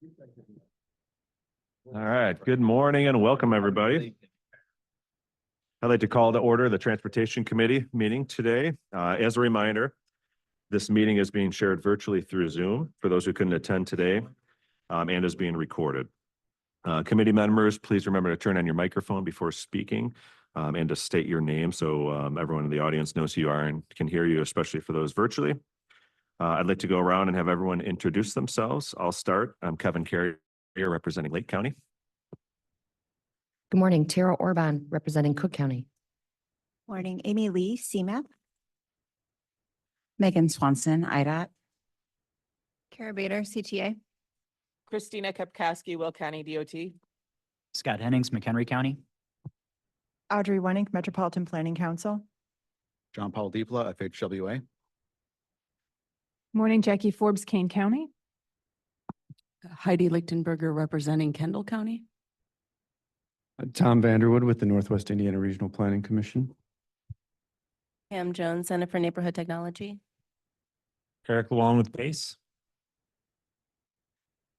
All right, good morning and welcome, everybody. I'd like to call to order the Transportation Committee meeting today. As a reminder, this meeting is being shared virtually through Zoom for those who couldn't attend today, and is being recorded. Committee members, please remember to turn on your microphone before speaking, and to state your name so everyone in the audience knows who you are and can hear you, especially for those virtually. I'd like to go around and have everyone introduce themselves. I'll start. I'm Kevin Carrier, representing Lake County. Good morning, Tara Orban, representing Cook County. Morning, Amy Lee, CMAP. Megan Swanson, IDOT. Kara Bader, CTA. Christina Kapkowski, Will County DOT. Scott Hennings, McHenry County. Audrey Wenning, Metropolitan Planning Council. John Paul Deepla, FHWA. Morning, Jackie Forbes, Kane County. Heidi Lichtenberger, representing Kendall County. Tom Vanderwood with the Northwest Indiana Regional Planning Commission. Pam Jones, Center for Neighborhood Technology. Eric Long with Base.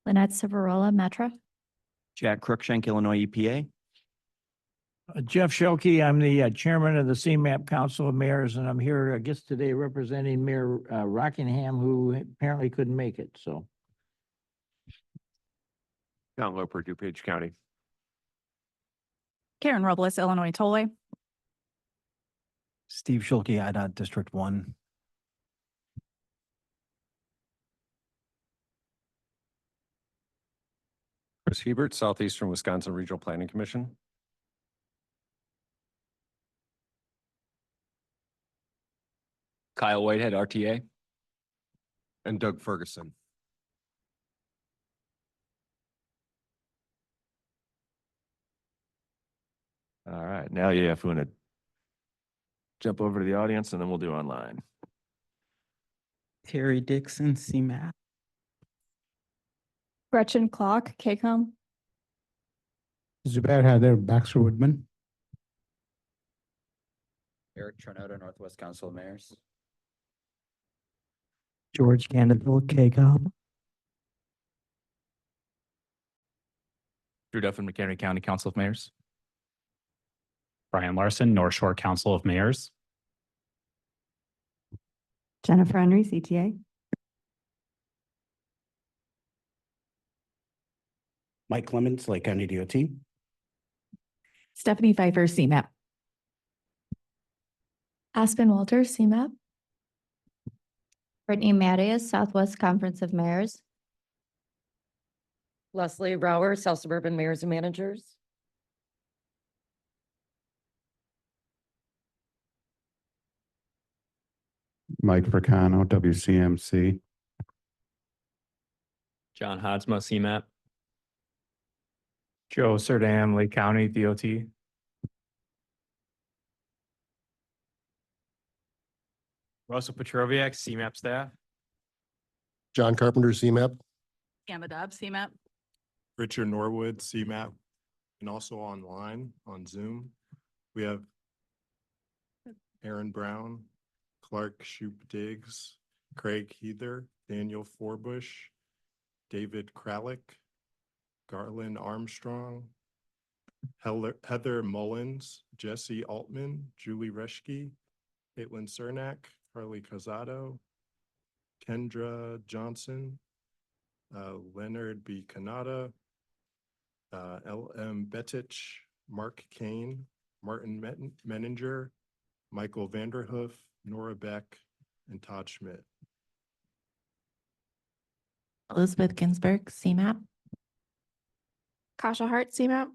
Lynette Civarola, Metra. Jack Cruikshank, Illinois EPA. Jeff Schelke, I'm the chairman of the CMAP Council of Mayors, and I'm here, I guess, today representing Mayor Rockingham, who apparently couldn't make it, so. John Loper, DuPage County. Karen Robles, Illinois Tollway. Steve Schulke, IDOT District 1. Chris Hebert, Southeastern Wisconsin Regional Planning Commission. Kyle Whitehead, RTA. And Doug Ferguson. All right, now if we want to jump over to the audience and then we'll do online. Terry Dixon, CMAP. Gretchen Clark, KCOM. Zubair Heather, Baxter Woodman. Eric Trinota, Northwest Council of Mayors. George Candeville, KCOM. Drew Duffin, McHenry County Council of Mayors. Brian Larson, North Shore Council of Mayors. Jennifer Henry, CTA. Mike Clements, Lake County DOT. Stephanie Pfeiffer, CMAP. Aspen Walters, CMAP. Brittany Mattias, Southwest Conference of Mayors. Leslie Rower, South Suburban Mayors and Managers. Mike Fricano, WCMC. John Hodsma, CMAP. Joe Serdam, Lake County DOT. Russell Petroviak, CMAP staff. John Carpenter, CMAP. Gamma Dobbs, CMAP. Richard Norwood, CMAP. And also online on Zoom, we have Aaron Brown, Clark Shoup Diggs, Craig Heather, Daniel Forbush, David Kralik, Garland Armstrong, Heather Mullins, Jesse Altman, Julie Reschke, Caitlin Cernak, Harley Casado, Kendra Johnson, Leonard B. Kanata, L.M. Betich, Mark Kane, Martin Menninger, Michael Vanderhoof, Nora Beck, and Todd Schmidt. Elizabeth Ginsburg, CMAP. Kasha Hart, CMAP.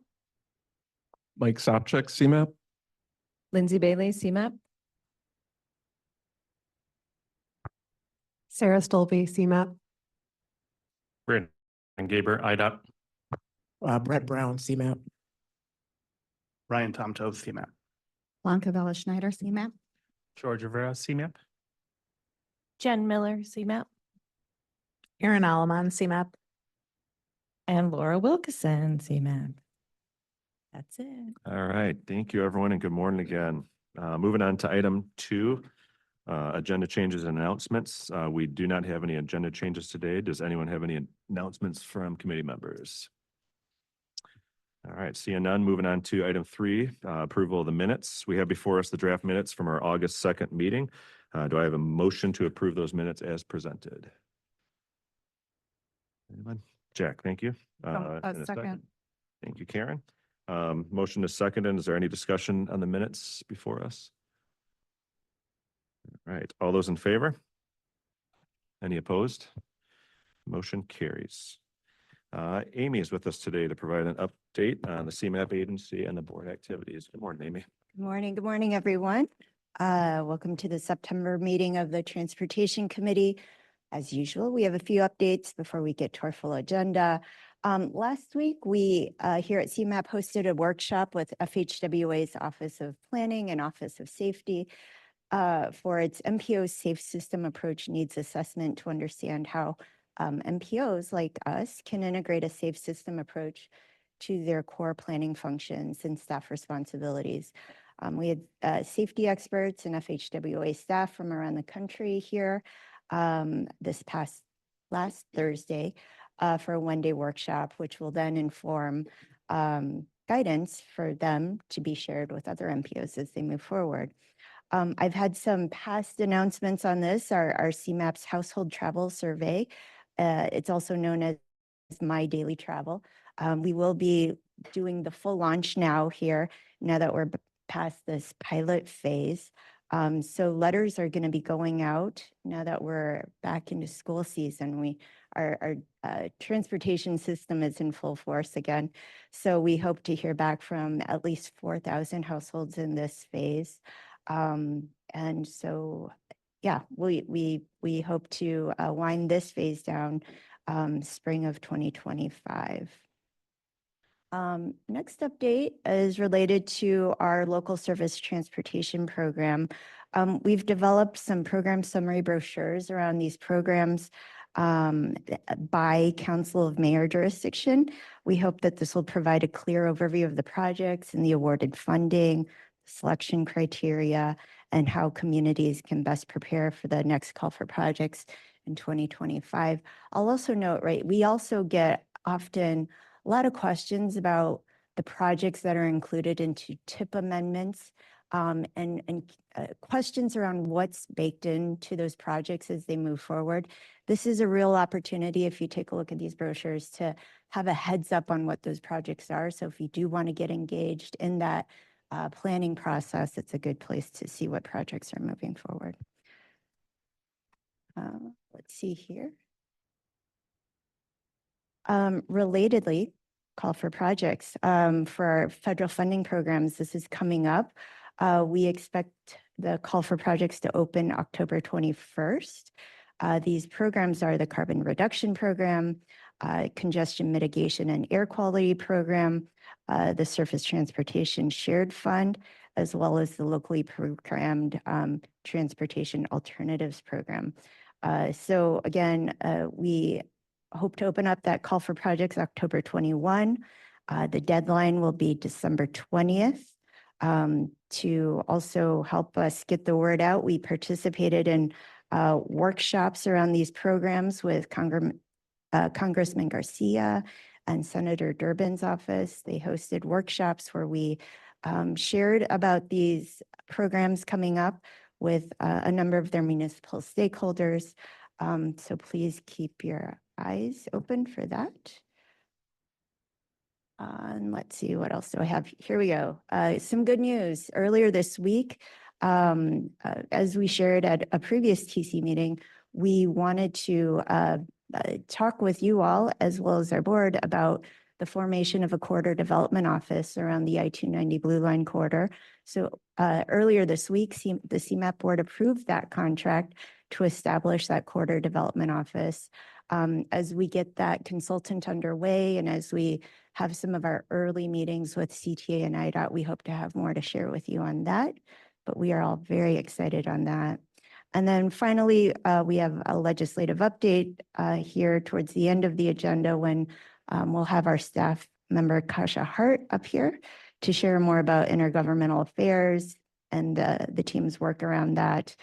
Mike Sopchak, CMAP. Lindsay Bailey, CMAP. Sarah Stolpe, CMAP. Brandon Gaber, IDOT. Brett Brown, CMAP. Ryan Tom Toth, CMAP. Blanca Vela Schneider, CMAP. George Rivera, CMAP. Jen Miller, CMAP. Aaron Alaman, CMAP. And Laura Wilkeson, CMAP. That's it. All right, thank you, everyone, and good morning again. Moving on to item 2, Agenda changes and announcements. We do not have any agenda changes today. Does anyone have any announcements from committee members? All right, seeing none, moving on to item 3, approval of the minutes. We have before us the draft minutes from our August 2nd meeting. Do I have a motion to approve those minutes as presented? Anyone? Jack, thank you. A And a second. Thank you, Karen. Motion is second, and is there any discussion on the minutes before us? All right, all those in favor? Any opposed? Motion carries. Amy is with us today to provide an update on the CMAP agency and the board activities. Good morning, Amy. Good morning. Good morning, everyone. Welcome to the September meeting of the Transportation Committee. As usual, we have a few updates before we get to our full agenda. Last week, we here at CMAP hosted a workshop with FHWA's Office of Planning and Office of Safety for its MPO Safe System Approach Needs Assessment to understand how MPOs like us can integrate a safe system approach to their core planning functions and staff responsibilities. We had safety experts and FHWA staff from around the country here last Thursday for a one-day workshop, which will then inform guidance for them to be shared with other MPOs as they move forward. I've had some past announcements on this, our CMAP's Household Travel Survey. It's also known as My Daily Travel. We will be doing the full launch now that we're past this pilot phase. So letters are going to be going out now that we're back into school season. Our transportation system is in full force again. So we hope to hear back from at least 4,000 households in this phase. And so, yeah, we hope to wind this phase down spring of 2025. Next update is related to our local service transportation program. We've developed some program summary brochures around these programs by Council of Mayor jurisdiction. We hope that this will provide a clear overview of the projects and the awarded funding, selection criteria, and how communities can best prepare for the next call for projects in 2025. I'll also note, we also get often a lot of questions about the projects that are included into TIP amendments and questions around what's baked into those projects as they move forward. This is a real opportunity, if you take a look at these brochures, to have a heads up on what those projects are. So if you do want to get engaged in that planning process, it's a good place to see what projects are moving forward. Let's see here. Relatedly, call for projects for our federal funding programs. This is coming up. We expect the call for projects to open October 21st. These programs are the Carbon Reduction Program, Congestion Mitigation and Air Quality Program, the Surface Transportation Shared Fund, as well as the locally programmed Transportation Alternatives Program. So again, we hope to open up that call for projects October 21. The deadline will be December 20th. To also help us get the word out, we participated in workshops around these programs with Congressman Garcia and Senator Durbin's office. They hosted workshops where we shared about these programs coming up with a number of their municipal stakeholders. So please keep your eyes open for that. And let's see, what else do I have? Here we go. Some good news. Earlier this week, as we shared at a previous TC meeting, we wanted to talk with you all, as well as our board, about the formation of a corridor development office around the I-290 Blue Line corridor. So earlier this week, the CMAP board approved that contract to establish that corridor development office. As we get that consultant underway and as we have some of our early meetings with CTA and IDOT, we hope to have more to share with you on that, but we are all very excited on that. And then finally, we have a legislative update here towards the end of the agenda when we'll have our staff member Kasha Hart up here to share more about intergovernmental affairs and the team's work around that.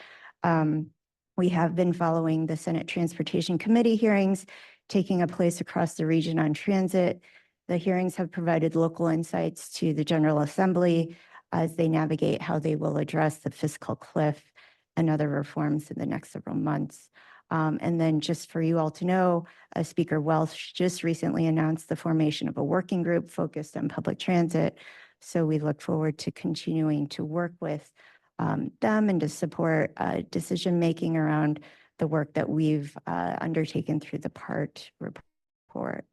We have been following the Senate Transportation Committee hearings taking place across the region on transit. The hearings have provided local insights to the General Assembly as they navigate how they will address the fiscal cliff and other reforms in the next several months. And then just for you all to know, Speaker Welch just recently announced the formation of a working group focused on public transit. So we look forward to continuing to work with them and to support decision-making around the work that we've undertaken through the PART report.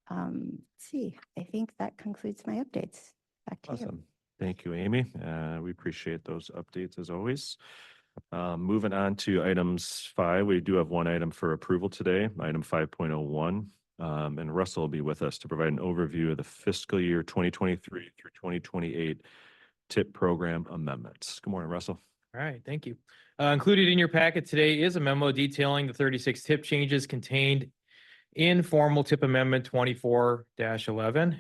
Let's see, I think that concludes my updates. Back to you. Awesome. Thank you, Amy. We appreciate those updates as always. Moving on to items 5, we do have one item for approval today, item 5.01. And Russell will be with us to provide an overview of the fiscal year 2023 through 2028 TIP program amendments. Good morning, Russell. All right, thank you. Included in your packet today is a memo detailing the 36 TIP changes contained in formal TIP Amendment 24-11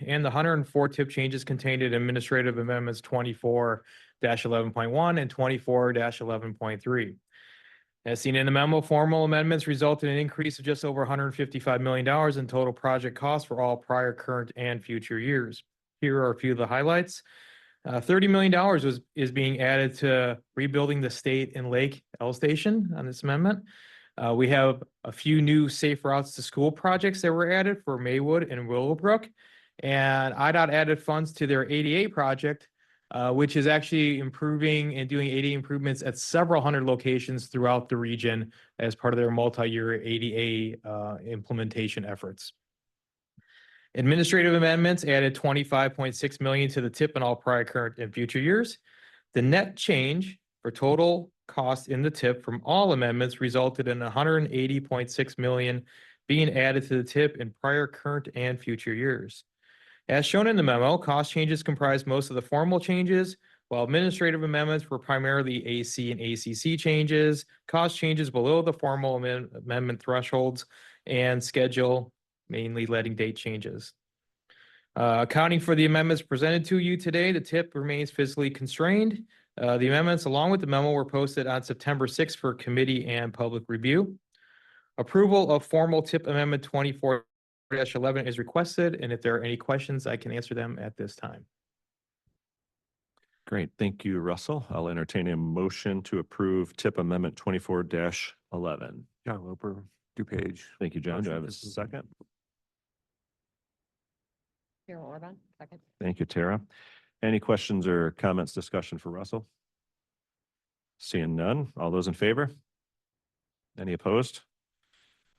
and the 104 TIP changes contained in Administrative Amendments 24-11.1 and 24-11.3. As seen in the memo, formal amendments resulted in an increase of just over $155 million in total project costs for all prior, current, and future years. Here are a few of the highlights. $30 million is being added to rebuilding the State and Lake L Station on this amendment. We have a few new safe routes to school projects that were added for Maywood and Willowbrook. And IDOT added funds to their ADA project, which is actually improving and doing ADA improvements at several hundred locations throughout the region as part of their multi-year ADA implementation efforts. Administrative amendments added $25.6 million to the TIP in all prior, current, and future years. The net change for total cost in the TIP from all amendments resulted in $180.6 million being added to the TIP in prior, current, and future years. As shown in the memo, cost changes comprise most of the formal changes, while administrative amendments were primarily AC and ACC changes, cost changes below the formal amendment thresholds, and schedule, mainly letting date changes. Accounting for the amendments presented to you today, the TIP remains fiscally constrained. The amendments, along with the memo, were posted on September 6th for committee and public review. Approval of formal TIP Amendment 24-11 is requested, and if there are any questions, I can answer them at this time. Great. Thank you, Russell. I'll entertain a motion to approve TIP Amendment 24-11. John Loper, DuPage. Thank you, John. Do I have a second? Tara Orban, second. Thank you, Tara. Any questions or comments, discussion for Russell? Seeing none. All those in favor? Any opposed?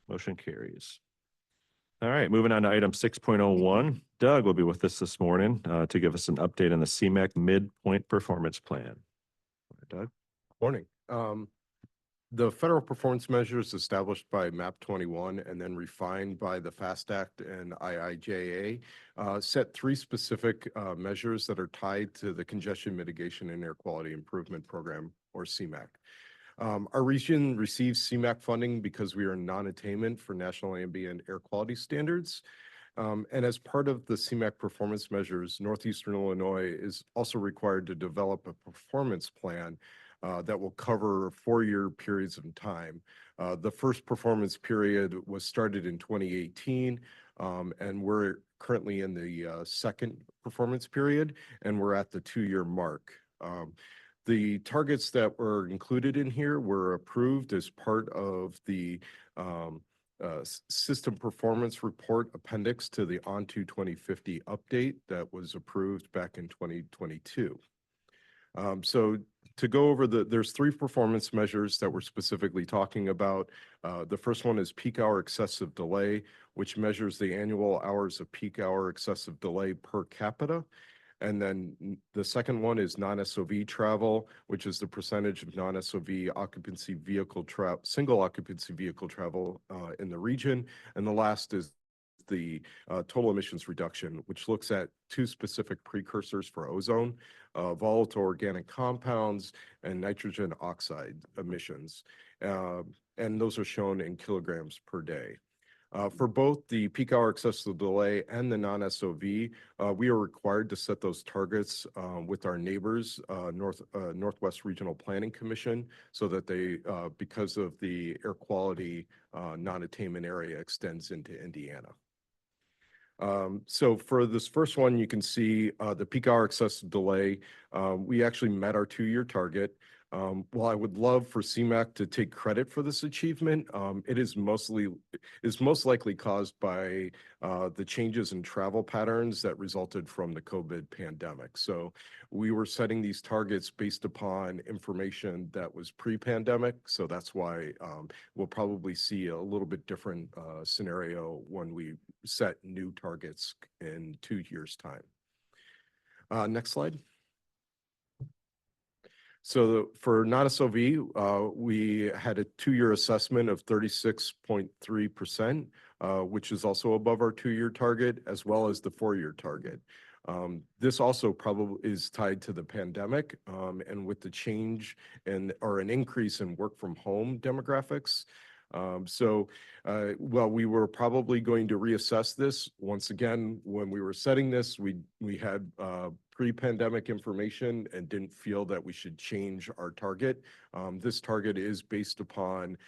Motion carries. All right, moving on to item 6.01. Doug will be with us this morning to give us an update on the CMAQ Midpoint Performance Plan. Doug? Morning. The federal performance measures established by MAP 21 and then refined by the FAST Act and IIJA set 3 specific measures that are tied to the Congestion Mitigation and Air Quality Improvement Program, or CMAQ. Our region receives CMAQ funding because we are in non-attainment for national ambient air quality standards. And as part of the CMAQ performance measures, Northeastern Illinois is also required to develop a performance plan that will cover 4-year periods of time. The first performance period was started in 2018, and we're currently in the second performance period, and we're at the 2-year mark. The targets that were included in here were approved as part of the System Performance Report appendix to the ONTO 2050 update that was approved back in 2022. So to go over there's 3 performance measures that we're specifically talking about. The first one is peak hour excessive delay, which measures the annual hours of peak hour excessive delay per capita. And then the second one is non-SOV travel, which is the percentage of non-SOV occupancy vehicle travel, single occupancy vehicle travel in the region. And the last is the total emissions reduction, which looks at 2 specific precursors for ozone, volatile organic compounds, and nitrogen oxide emissions. And those are shown in kilograms per day. For both the peak hour excessive delay and the non-SOV, we are required to set those targets with our neighbors, Northwest Regional Planning Commission, so that they, because of the air quality non-attainment area extends into Indiana. So for this first one, you can see the peak hour excessive delay. We actually met our 2-year target. While I would love for CMAQ to take credit for this achievement, it is most likely caused by the changes in travel patterns that resulted from the COVID pandemic. So we were setting these targets based upon information that was pre-pandemic. So that's why we'll probably see a little bit different scenario when we set new targets in 2 years' time. Next slide. So for non-SOV, we had a 2-year assessment of 36.3%, which is also above our 2-year target, as well as the 4-year target. This also probably is tied to the pandemic, and with the change or an increase in work from home demographics. Well, we were probably going to reassess this. Once again, when we were setting this, we had pre-pandemic information and didn't feel that we should change our target. This target is based upon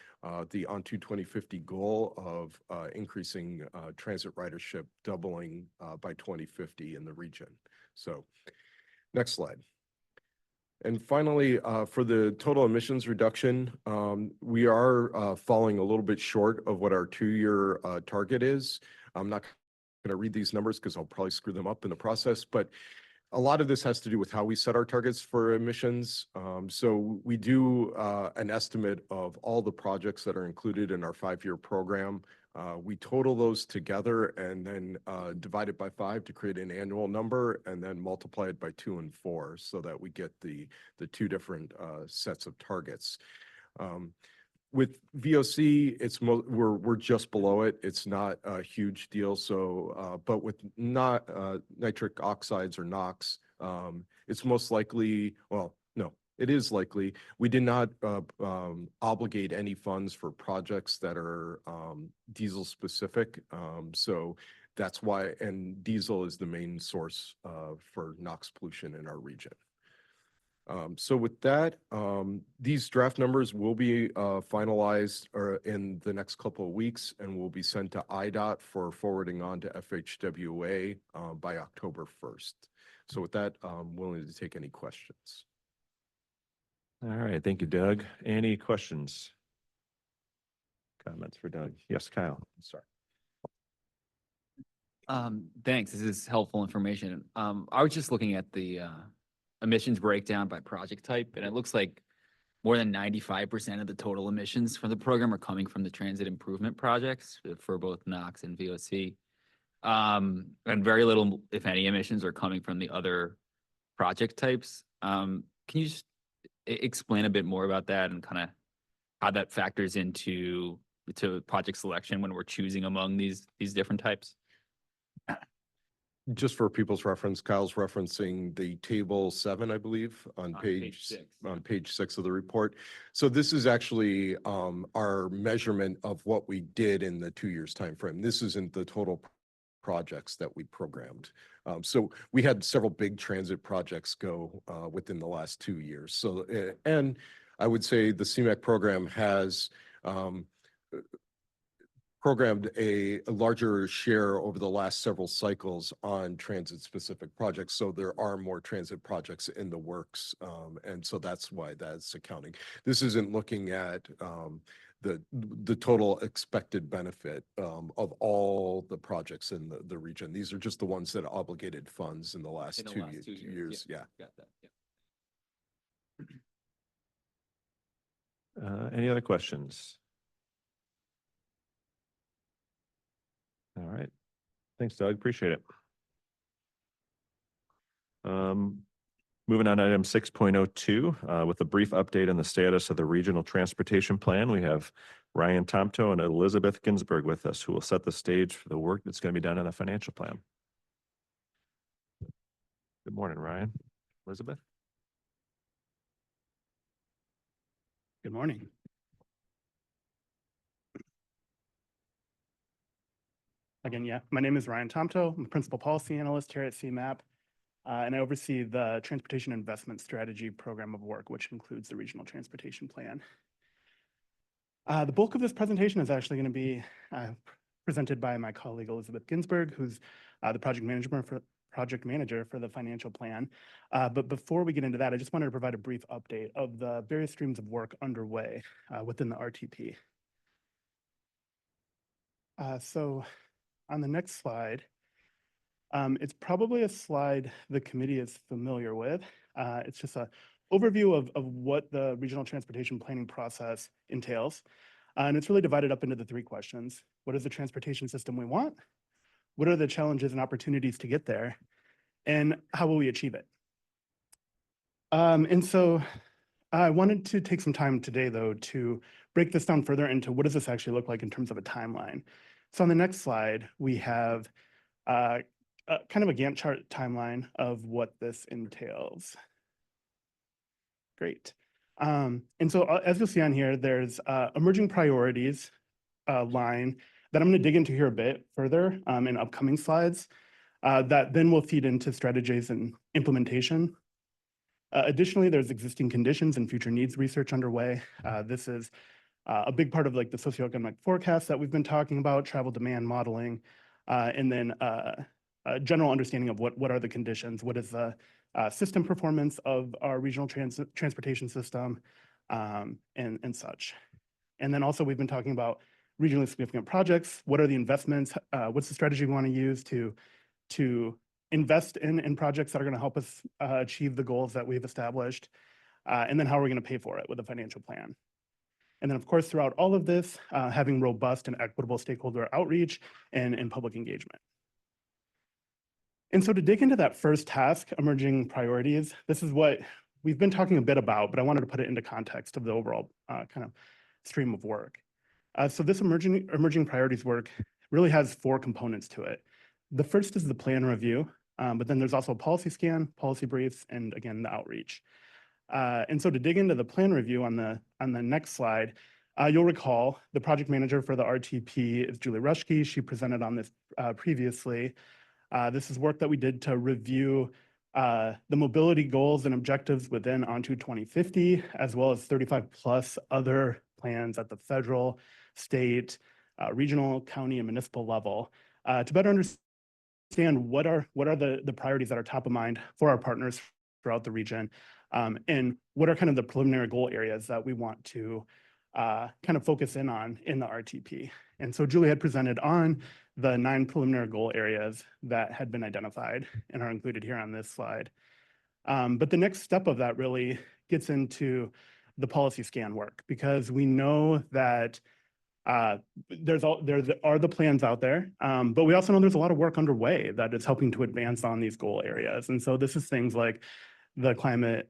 the ONTO 2050 goal of increasing transit ridership, doubling by 2050 in the region. So next slide. And finally, for the total emissions reduction, we are falling a little bit short of what our 2-year target is. I'm not going to read these numbers because I'll probably screw them up in the process, but a lot of this has to do with how we set our targets for emissions. So we do an estimate of all the projects that are included in our 5-year program. We total those together and then divide it by 5 to create an annual number, and then multiply it by 2 and 4 so that we get the 2 different sets of targets. With VOC, we're just below it. It's not a huge deal. So, but with nitric oxides or NOx, it's most likely, well, no, it is likely. We did not obligate any funds for projects that are diesel specific. So that's why, and diesel is the main source for NOx pollution in our region. So with that, these draft numbers will be finalized in the next couple of weeks and will be sent to IDOT for forwarding on to FHWA by October 1st. So with that, I'm willing to take any questions. All right, thank you, Doug. Any questions? Comments for Doug? Yes, Kyle. Sorry. Thanks. This is helpful information. I was just looking at the emissions breakdown by project type, and it looks like more than 95% of the total emissions from the program are coming from the transit improvement projects for both NOx and VOC. And very little, if any, emissions are coming from the other project types. Can you just explain a bit more about that and kind of how that factors into project selection when we're choosing among these different types? Just for people's reference, Kyle's referencing the table 7, I believe, on page 6 of the report. So this is actually our measurement of what we did in the 2 years time frame. This isn't the total projects that we programmed. So we had several big transit projects go within the last 2 years. So, and I would say the CMAQ program has programmed a larger share over the last several cycles on transit specific projects. So there are more transit projects in the works. And so that's why that's accounting. This isn't looking at the total expected benefit of all the projects in the region. These are just the ones that obligated funds in the last 2 years. Yeah. Got that. Yeah. Any other questions? All right. Thanks, Doug. Appreciate it. Moving on to item 6.02, with a brief update on the status of the regional transportation plan, we have Ryan Tomto and Elizabeth Ginsburg with us, who will set the stage for the work that's going to be done in the financial plan. Good morning, Ryan. Elizabeth? Good morning. Again, yeah, my name is Ryan Tomto. I'm a Principal Policy Analyst here at CMAP, and I oversee the Transportation Investment Strategy Program of Work, which includes the Regional Transportation Plan. The bulk of this presentation is actually going to be presented by my colleague Elizabeth Ginsburg, who's the project manager for the financial plan. But before we get into that, I just wanted to provide a brief update of the various streams of work underway within the RTP. So on the next slide, it's probably a slide the committee is familiar with. It's just an overview of what the regional transportation planning process entails. And it's really divided up into the three questions. What is the transportation system we want? What are the challenges and opportunities to get there? And how will we achieve it? And so I wanted to take some time today, though, to break this down further into what does this actually look like in terms of a timeline. So on the next slide, we have kind of a Gantt chart timeline of what this entails. Great. And so as you'll see on here, there's emerging priorities line that I'm going to dig into here a bit further in upcoming slides that then will feed into strategies and implementation. Additionally, there's existing conditions and future needs research underway. This is a big part of like the socioeconomic forecast that we've been talking about, travel demand modeling, and then a general understanding of what are the conditions, what is the system performance of our regional transportation system, and such. And then also we've been talking about regionally significant projects. What are the investments? What's the strategy we want to use to invest in projects that are going to help us achieve the goals that we've established? And then how are we going to pay for it with a financial plan? And then, of course, throughout all of this, having robust and equitable stakeholder outreach and public engagement. And so to dig into that first task, emerging priorities, this is what we've been talking a bit about, but I wanted to put it into context of the overall kind of stream of work. So this emerging priorities work really has four components to it. The first is the plan review, but then there's also a policy scan, policy briefs, and again, the outreach. And so to dig into the plan review on the next slide, you'll recall the project manager for the RTP is Julie Rushke. She presented on this previously. This is work that we did to review the mobility goals and objectives within Onto 2050, as well as 35 plus other plans at the federal, state, regional, county, and municipal level to better understand what are the priorities that are top of mind for our partners throughout the region, and what are kind of the preliminary goal areas that we want to kind of focus in on in the RTP. And so Julie had presented on the 9 preliminary goal areas that had been identified and are included here on this slide. But the next step of that really gets into the policy scan work, because we know that there are the plans out there, but we also know there's a lot of work underway that is helping to advance on these goal areas. And so this is things like the climate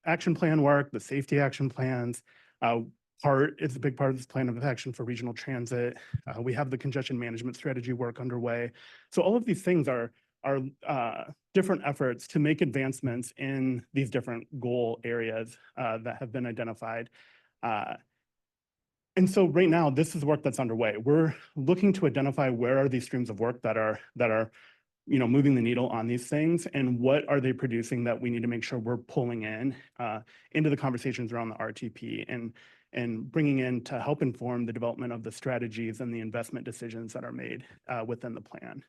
action plan work, the safety action plans. PART is a big part of this plan of action for regional transit. We have the congestion management strategy work underway. So all of these things are different efforts to make advancements in these different goal areas that have been identified. And so right now, this is work that's underway. We're looking to identify where are these streams of work that are moving the needle on these things, and what are they producing that we need to make sure we're pulling in into the conversations around the RTP and bringing in to help inform the development of the strategies and the investment decisions that are made within the plan.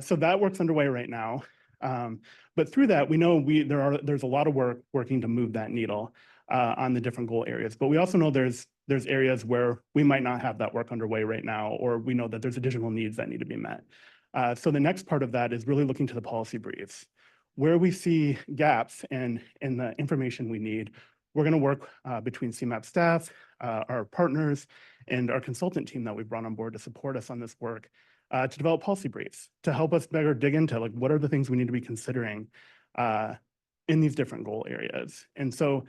So that work's underway right now. But through that, we know there's a lot of work working to move that needle on the different goal areas. But we also know there's areas where we might not have that work underway right now, or we know that there's additional needs that need to be met. So the next part of that is really looking to the policy briefs. Where we see gaps in the information we need, we're going to work between CMAP staff, our partners, and our consultant team that we've brought on board to support us on this work to develop policy briefs to help us better dig into like what are the things we need to be considering in these different goal areas. And so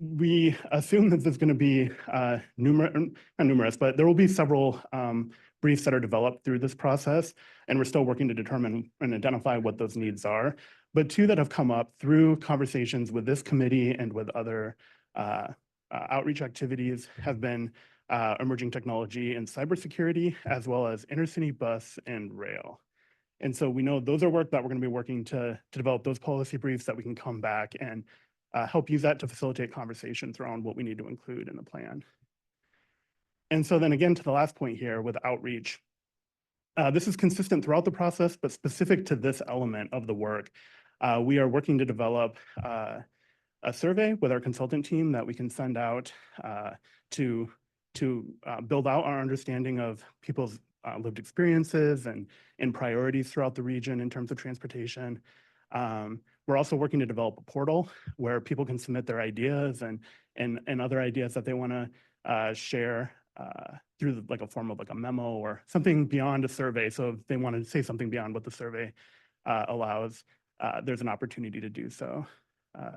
we assume that there's going to be not numerous, but there will be several briefs that are developed through this process, and we're still working to determine and identify what those needs are. But 2 that have come up through conversations with this committee and with other outreach activities have been emerging technology and cybersecurity, as well as intercity bus and rail. And so we know those are work that we're going to be working to develop those policy briefs that we can come back and help use that to facilitate conversations around what we need to include in the plan. And so then again, to the last point here with outreach, this is consistent throughout the process, but specific to this element of the work. We are working to develop a survey with our consultant team that we can send out to build out our understanding of people's lived experiences and priorities throughout the region in terms of transportation. We're also working to develop a portal where people can submit their ideas and other ideas that they want to share through like a form of like a memo or something beyond a survey. So if they want to say something beyond what the survey allows, there's an opportunity to do so.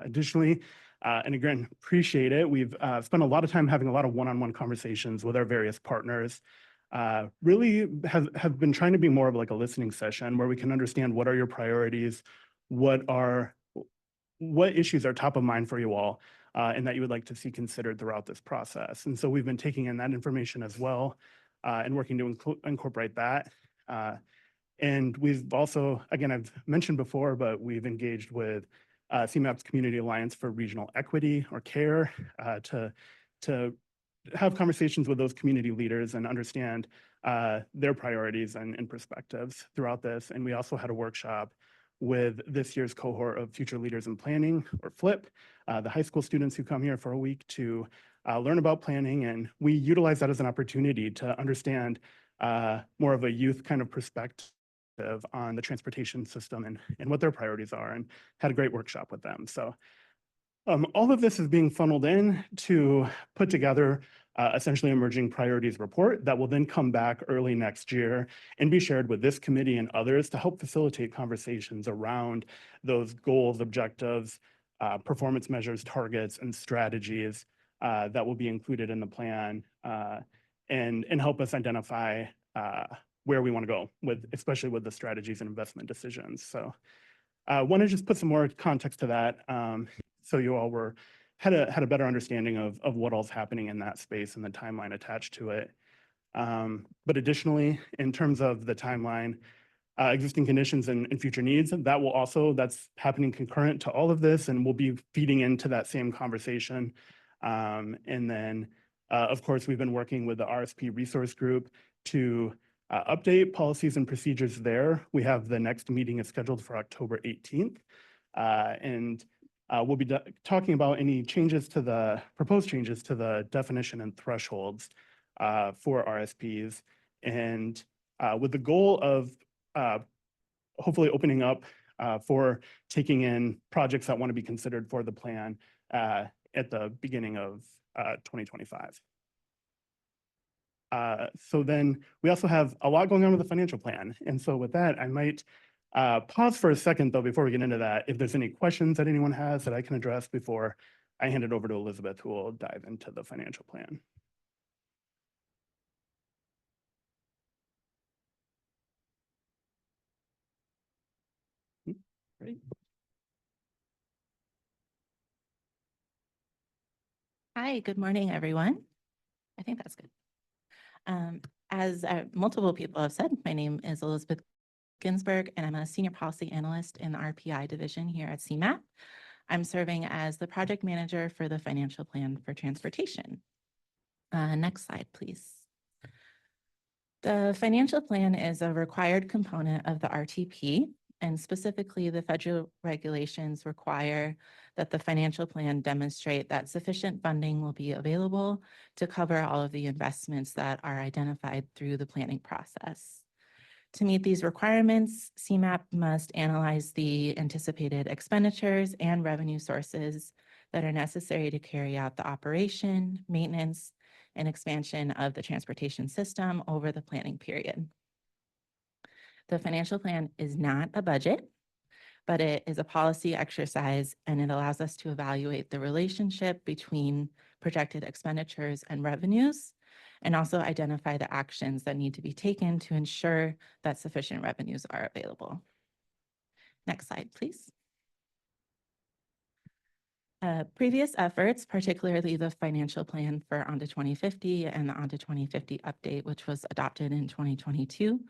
Additionally, and again, appreciate it. We've spent a lot of time having a lot of one-on-one conversations with our various partners. Really have been trying to be more of like a listening session where we can understand what are your priorities, what issues are top of mind for you all, and that you would like to see considered throughout this process. And so we've been taking in that information as well and working to incorporate that. And we've also, again, I've mentioned before, but we've engaged with CMAP's Community Alliance for Regional Equity or CARE to have conversations with those community leaders and understand their priorities and perspectives throughout this. And we also had a workshop with this year's cohort of Future Leaders in Planning, or FLIP, the high school students who come here for a week to learn about planning. And we utilize that as an opportunity to understand more of a youth kind of perspective on the transportation system and what their priorities are, and had a great workshop with them. So all of this is being funneled in to put together essentially emerging priorities report that will then come back early next year and be shared with this committee and others to help facilitate conversations around those goals, objectives, performance measures, targets, and strategies that will be included in the plan and help us identify where we want to go with, especially with the strategies and investment decisions. So I want to just put some more context to that. So you all had a better understanding of what all's happening in that space and the timeline attached to it. But additionally, in terms of the timeline, existing conditions and future needs, that's happening concurrent to all of this and will be feeding into that same conversation. And then, of course, we've been working with the RSP resource group to update policies and procedures there. We have the next meeting is scheduled for October 18th. And we'll be talking about any proposed changes to the definition and thresholds for RSPs. And with the goal of hopefully opening up for taking in projects that want to be considered for the plan at the beginning of 2025. So then we also have a lot going on with the financial plan. And so with that, I might pause for a second though, before we get into that, if there's any questions that anyone has that I can address before I hand it over to Elizabeth, who will dive into the financial plan. Great. Hi, good morning, everyone. I think that's good. As multiple people have said, my name is Elizabeth Ginsburg, and I'm a senior policy analyst in the RPI division here at CMAP. I'm serving as the project manager for the financial plan for transportation. Next slide, please. The financial plan is a required component of the RTP, and specifically the federal regulations require that the financial plan demonstrate that sufficient funding will be available to cover all of the investments that are identified through the planning process. To meet these requirements, CMAP must analyze the anticipated expenditures and revenue sources that are necessary to carry out the operation, maintenance, and expansion of the transportation system over the planning period. The financial plan is not a budget, but it is a policy exercise, and it allows us to evaluate the relationship between projected expenditures and revenues, and also identify the actions that need to be taken to ensure that sufficient revenues are available. Next slide, please. Previous efforts, particularly the financial plan for On to 2050 and the On to 2050 update, which was adopted in 2022,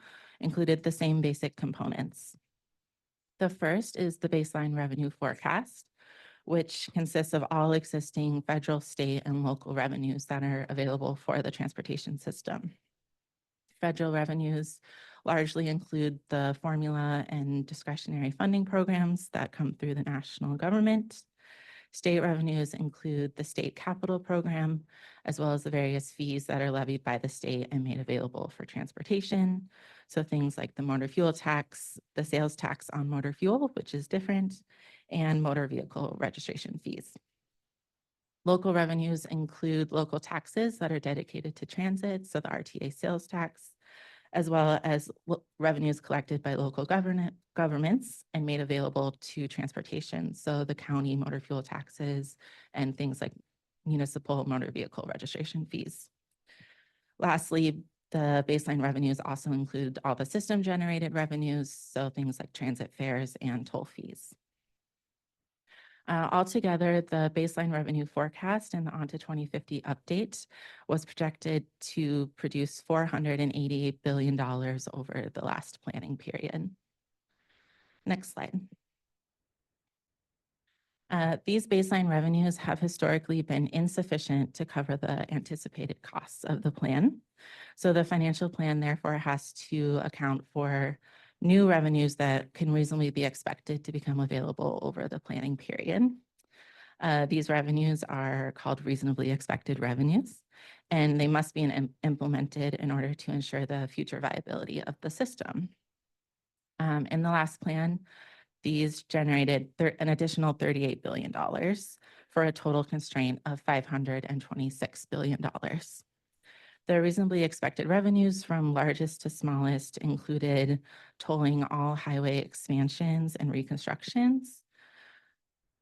included the same basic components. The first is the baseline revenue forecast, which consists of all existing federal, state, and local revenues that are available for the transportation system. Federal revenues largely include the formula and discretionary funding programs that come through the national government. State revenues include the state capital program, as well as the various fees that are levied by the state and made available for transportation. So things like the motor fuel tax, the sales tax on motor fuel, which is different, and motor vehicle registration fees. Local revenues include local taxes that are dedicated to transit, so the RTA sales tax, as well as revenues collected by local governments and made available to transportation. So the county motor fuel taxes and things like municipal motor vehicle registration fees. Lastly, the baseline revenues also include all the system generated revenues, so things like transit fares and toll fees. Altogether, the baseline revenue forecast and the On to 2050 update was projected to produce $488 billion over the last planning period. Next slide. These baseline revenues have historically been insufficient to cover the anticipated costs of the plan. So the financial plan therefore has to account for new revenues that can reasonably be expected to become available over the planning period. These revenues are called reasonably expected revenues, and they must be implemented in order to ensure the future viability of the system. In the last plan, these generated an additional $38 billion for a total constraint of $526 billion. The reasonably expected revenues from largest to smallest included tolling all highway expansions and reconstructions,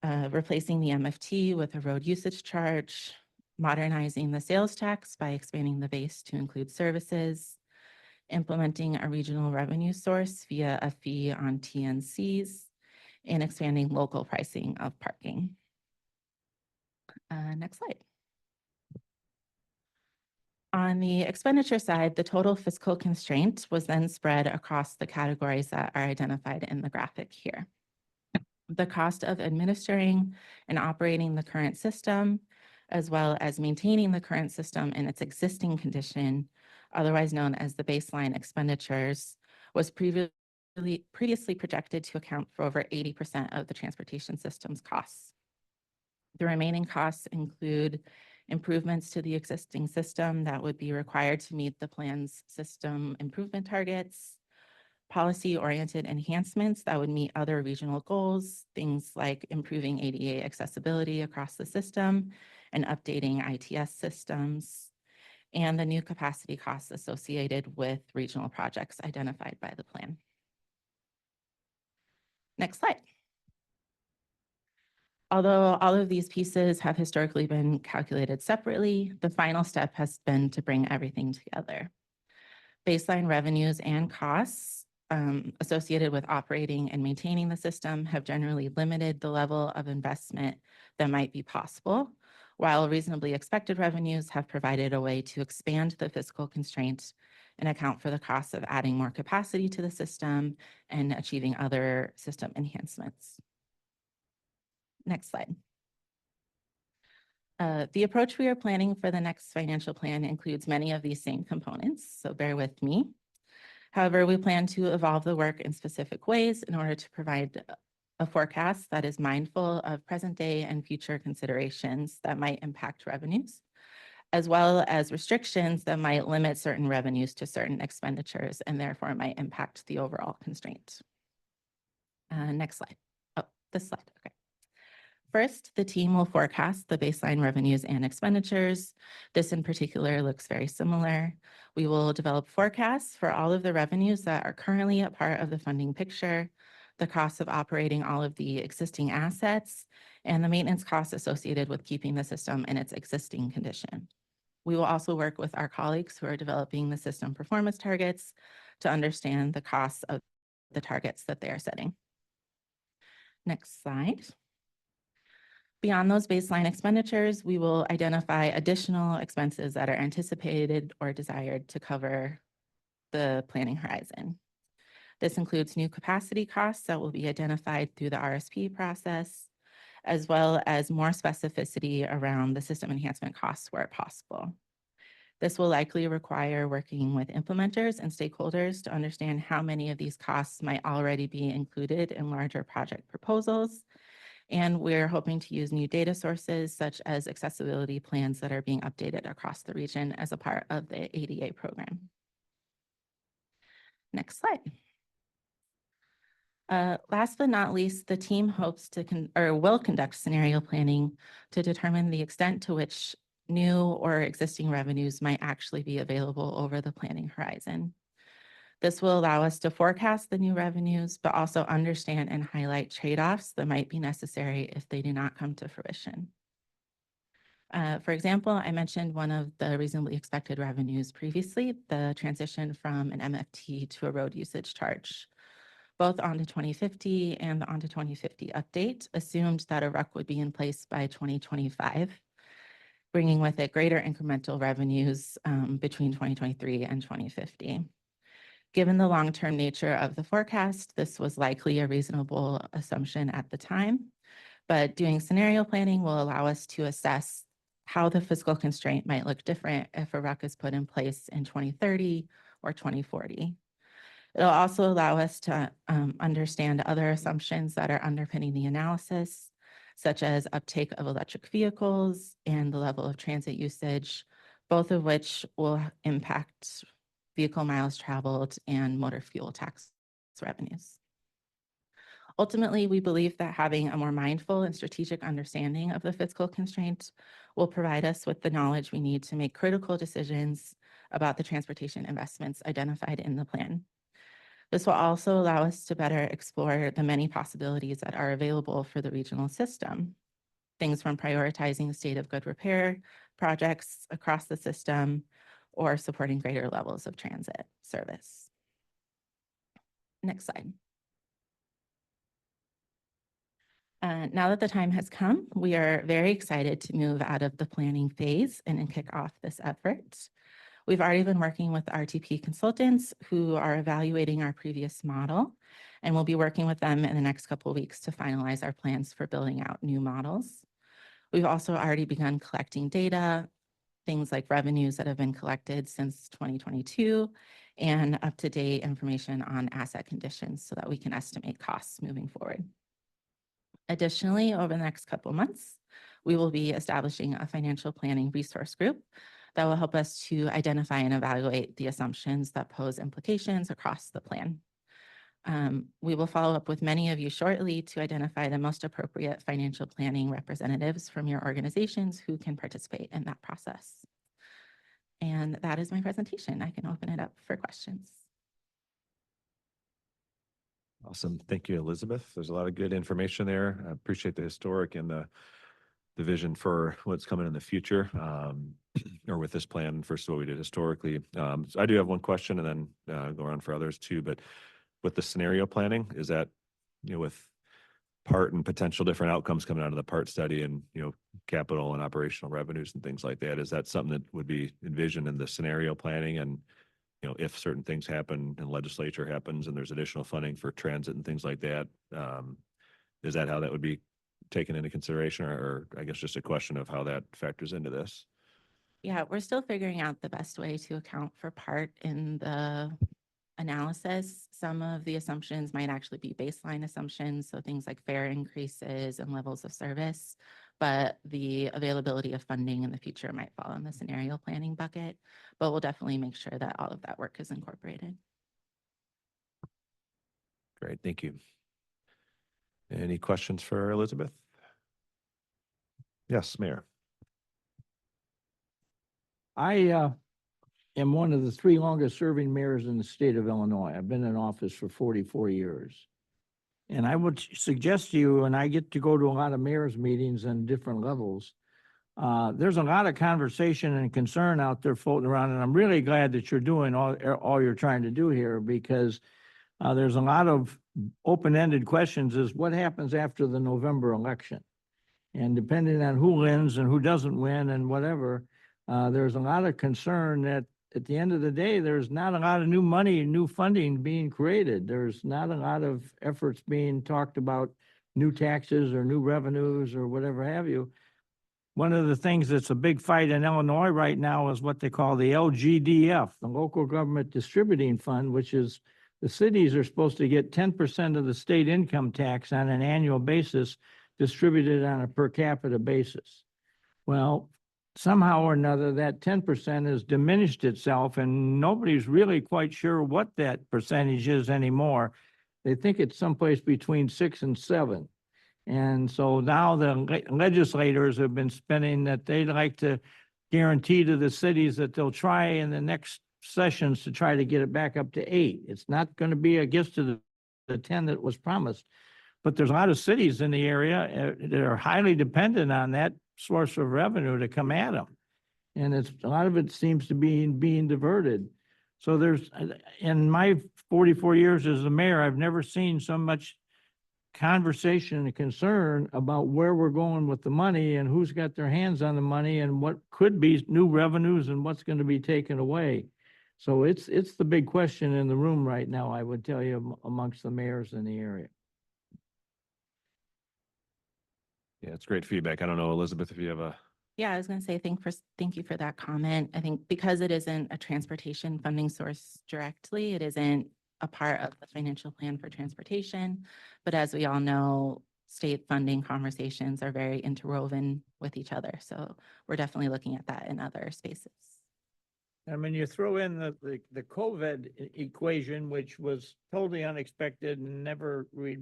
replacing the MFT with a road usage charge, modernizing the sales tax by expanding the base to include services, implementing a regional revenue source via a fee on TNCs, and expanding local pricing of parking. Next slide. On the expenditure side, the total fiscal constraint was then spread across the categories that are identified in the graphic here. The cost of administering and operating the current system, as well as maintaining the current system in its existing condition, otherwise known as the baseline expenditures, was previously projected to account for over 80% of the transportation system's costs. The remaining costs include improvements to the existing system that would be required to meet the plan's system improvement targets, policy-oriented enhancements that would meet other regional goals, things like improving ADA accessibility across the system and updating ITS systems, and the new capacity costs associated with regional projects identified by the plan. Next slide. Although all of these pieces have historically been calculated separately, the final step has been to bring everything together. Baseline revenues and costs associated with operating and maintaining the system have generally limited the level of investment that might be possible, while reasonably expected revenues have provided a way to expand the fiscal constraints and account for the costs of adding more capacity to the system and achieving other system enhancements. Next slide. The approach we are planning for the next financial plan includes many of these same components, so bear with me. However, we plan to evolve the work in specific ways in order to provide a forecast that is mindful of present day and future considerations that might impact revenues, as well as restrictions that might limit certain revenues to certain expenditures and therefore might impact the overall constraint. Next slide. Oh, this slide, okay. First, the team will forecast the baseline revenues and expenditures. This in particular looks very similar. We will develop forecasts for all of the revenues that are currently a part of the funding picture, the costs of operating all of the existing assets, and the maintenance costs associated with keeping the system in its existing condition. We will also work with our colleagues who are developing the system performance targets to understand the costs of the targets that they are setting. Next slide. Beyond those baseline expenditures, we will identify additional expenses that are anticipated or desired to cover the planning horizon. This includes new capacity costs that will be identified through the RSP process, as well as more specificity around the system enhancement costs where possible. This will likely require working with implementers and stakeholders to understand how many of these costs might already be included in larger project proposals. And we're hoping to use new data sources such as accessibility plans that are being updated across the region as a part of the ADA program. Next slide. Last but not least, the team hopes to will conduct scenario planning to determine the extent to which new or existing revenues might actually be available over the planning horizon. This will allow us to forecast the new revenues, but also understand and highlight trade-offs that might be necessary if they do not come to fruition. For example, I mentioned one of the reasonably expected revenues previously, the transition from an MFT to a road usage charge. Both onto 2050 and the onto 2050 update assumed that a RUC would be in place by 2025, bringing with it greater incremental revenues between 2023 and 2050. Given the long-term nature of the forecast, this was likely a reasonable assumption at the time, but doing scenario planning will allow us to assess how the fiscal constraint might look different if a RUC is put in place in 2030 or 2040. It'll also allow us to understand other assumptions that are underpinning the analysis, such as uptake of electric vehicles and the level of transit usage, both of which will impact vehicle miles traveled and motor fuel tax revenues. Ultimately, we believe that having a more mindful and strategic understanding of the fiscal constraints will provide us with the knowledge we need to make critical decisions about the transportation investments identified in the plan. This will also allow us to better explore the many possibilities that are available for the regional system. Things from prioritizing state of good repair projects across the system or supporting greater levels of transit service. Next slide. Now that the time has come, we are very excited to move out of the planning phase and kick off this effort. We've already been working with RTP consultants who are evaluating our previous model, and we'll be working with them in the next couple of weeks to finalize our plans for building out new models. We've also already begun collecting data, things like revenues that have been collected since 2022, and up-to-date information on asset conditions so that we can estimate costs moving forward. Additionally, over the next couple of months, we will be establishing a financial planning resource group that will help us to identify and evaluate the assumptions that pose implications across the plan. We will follow up with many of you shortly to identify the most appropriate financial planning representatives from your organizations who can participate in that process. And that is my presentation. I can open it up for questions. Awesome. Thank you, Elizabeth. There's a lot of good information there. I appreciate the historic and the vision for what's coming in the future, or with this plan versus what we did historically. So I do have one question and then go around for others too, but with the scenario planning, is that, with part and potential different outcomes coming out of the part study and, capital and operational revenues and things like that, is that something that would be envisioned in the scenario planning? And, if certain things happen and legislature happens and there's additional funding for transit and things like that, is that how that would be taken into consideration, or I guess just a question of how that factors into this? Yeah, we're still figuring out the best way to account for part in the analysis. Some of the assumptions might actually be baseline assumptions, so things like fare increases and levels of service, but the availability of funding in the future might fall in the scenario planning bucket, but we'll definitely make sure that all of that work is incorporated. Great, thank you. Any questions for Elizabeth? Yes, Mayor. I am one of the 3 longest serving mayors in the state of Illinois. I've been in office for 44 years. And I would suggest to you, and I get to go to a lot of mayors meetings on different levels, there's a lot of conversation and concern out there floating around, and I'm really glad that you're doing all you're trying to do here, because there's a lot of open-ended questions is what happens after the November election. And depending on who wins and who doesn't win and whatever, there's a lot of concern that at the end of the day, there's not a lot of new money, new funding being created. There's not a lot of efforts being talked about, new taxes or new revenues or whatever have you. One of the things that's a big fight in Illinois right now is what they call the LGDF, the Local Government Distributing Fund, which is the cities are supposed to get 10% of the state income tax on an annual basis distributed on a per capita basis. Well, somehow or another, that 10% has diminished itself and nobody's really quite sure what that percentage is anymore. They think it's someplace between 6 and 7. And so now the legislators have been spending that they'd like to guarantee to the cities that they'll try in the next sessions to try to get it back up to 8. It's not going to be, I guess, to the 10 that was promised. But there's a lot of cities in the area that are highly dependent on that source of revenue to come at them. And it's a lot of it seems to be being diverted. So there's, in my 44 years as the mayor, I've never seen so much conversation and concern about where we're going with the money and who's got their hands on the money and what could be new revenues and what's going to be taken away. So it's the big question in the room right now, I would tell you, amongst the mayors in the area. Yeah, it's great feedback. I don't know, Elizabeth, if you have a. Yeah, I was going to say thank you for that comment. I think because it isn't a transportation funding source directly, it isn't a part of the financial plan for transportation. But as we all know, state funding conversations are very interwoven with each other. So we're definitely looking at that in other spaces. I mean, you throw in the COVID equation, which was totally unexpected and we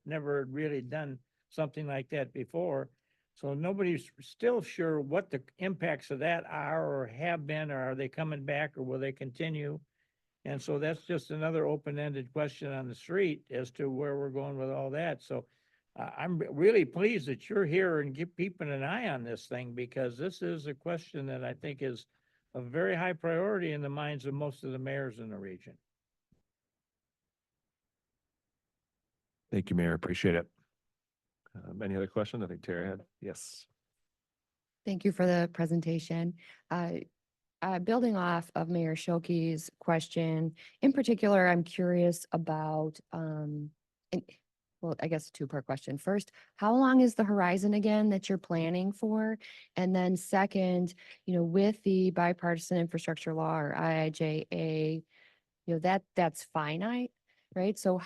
never really done something like that before. So nobody's still sure what the impacts of that are or have been, or are they coming back or will they continue? And so that's just another open-ended question on the street as to where we're going with all that. So I'm really pleased that you're here and keeping an eye on this thing, because this is a question that I think is a very high priority in the minds of most of the mayors in the region. Thank you, Mayor. Appreciate it. Any other questions? I think Tara had. Yes. Thank you for the presentation. Building off of Mayor Schilke's question, in particular, I'm curious about, well, I guess a two-part question. First, how long is the horizon again that you're planning for? And then second, with the bipartisan infrastructure law or IIJA, that's finite, right? So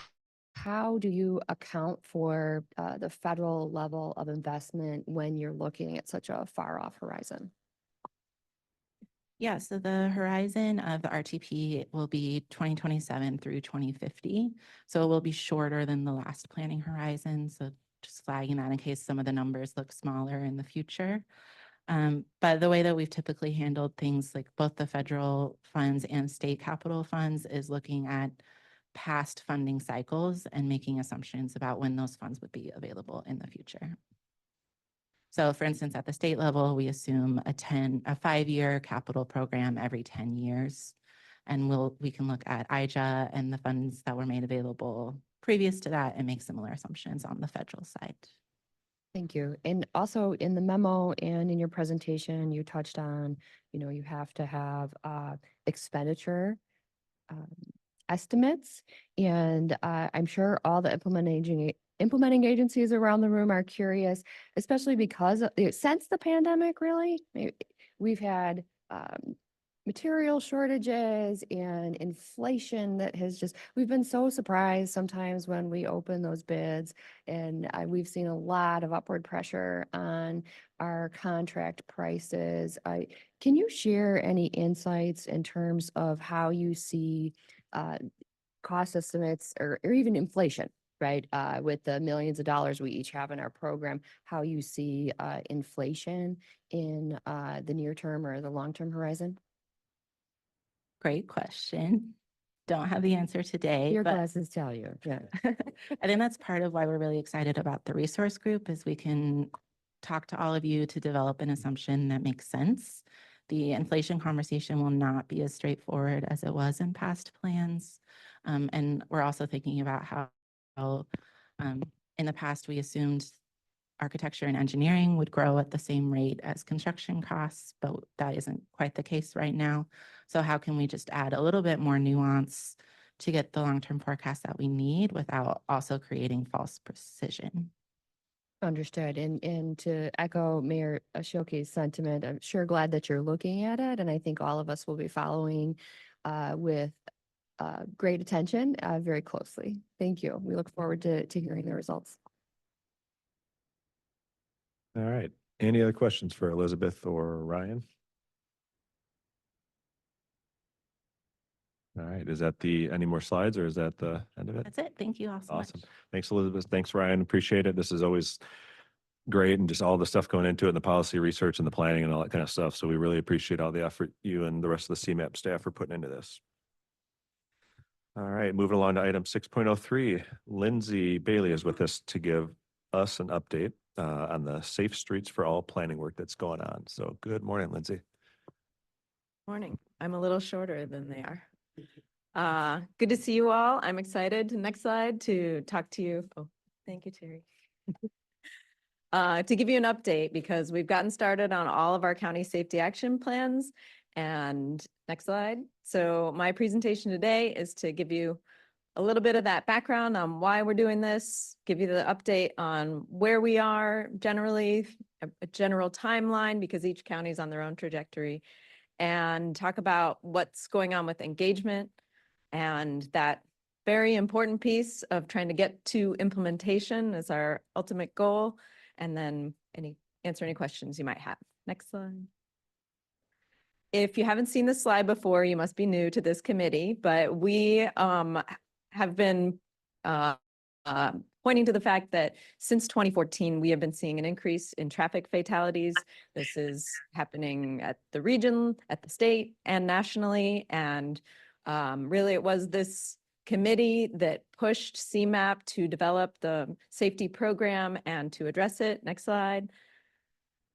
how do you account for the federal level of investment when you're looking at such a far off horizon? Yeah, so the horizon of the RTP will be 2027 through 2050. So it will be shorter than the last planning horizon. So just flagging that in case some of the numbers look smaller in the future. But the way that we've typically handled things like both the federal funds and state capital funds is looking at past funding cycles and making assumptions about when those funds would be available in the future. So for instance, at the state level, we assume a 5-year capital program every 10 years. And we can look at IJA and the funds that were made available previous to that and make similar assumptions on the federal side. Thank you. And also in the memo and in your presentation, you touched on, you have to have expenditure estimates. And I'm sure all the implementing agencies around the room are curious, especially because since the pandemic, really, we've had material shortages and inflation that we've been so surprised sometimes when we open those bids, and we've seen a lot of upward pressure on our contract prices. Can you share any insights in terms of how you see cost estimates or even inflation, right? With the millions of dollars we each have in our program, how you see inflation in the near term or the long-term horizon? Great question. Don't have the answer today. Your but glasses tell you. Yeah. I think that's part of why we're really excited about the resource group, is we can talk to all of you to develop an assumption that makes sense. The inflation conversation will not be as straightforward as it was in past plans. And we're also thinking about how in the past we assumed architecture and engineering would grow at the same rate as construction costs, but that isn't quite the case right now. So how can we just add a little bit more nuance to get the long-term forecast that we need without also creating false precision? Understood. And to echo Mayor Ashok's sentiment, I'm sure glad that you're looking at it. And I think all of us will be following with great attention very closely. Thank you. We look forward to hearing the results. All right. Any other questions for Elizabeth or Ryan? All right. Is that any more slides or is that the end of it? That's it. Thank you all so much. Awesome. Thanks, Elizabeth. Thanks, Ryan. Appreciate it. This is always great and just all the stuff going into it and the policy research and the planning and all that kind of stuff. So we really appreciate all the effort you and the rest of the CMAP staff are putting into this. All right, moving along to item 6.03. Lindsay Bailey is with us to give us an update on the Safe Streets for All planning work that's going on. So good morning, Lindsay. Morning. I'm a little shorter than they are. Good to see you all. I'm excited, next slide, to talk to you. Oh, thank you, Terry. To give you an update, because we've gotten started on all of our county safety action plans. And next slide. So my presentation today is to give you a little bit of that background on why we're doing this, give you the update on where we are generally, a general timeline, because each county is on their own trajectory, and talk about what's going on with engagement and that very important piece of trying to get to implementation is our ultimate goal, and then answer any questions you might have. Next slide. If you haven't seen this slide before, you must be new to this committee, but we have been pointing to the fact that since 2014, we have been seeing an increase in traffic fatalities. This is happening at the region, at the state, and nationally. And really, it was this committee that pushed CMAP to develop the safety program and to address it. Next slide.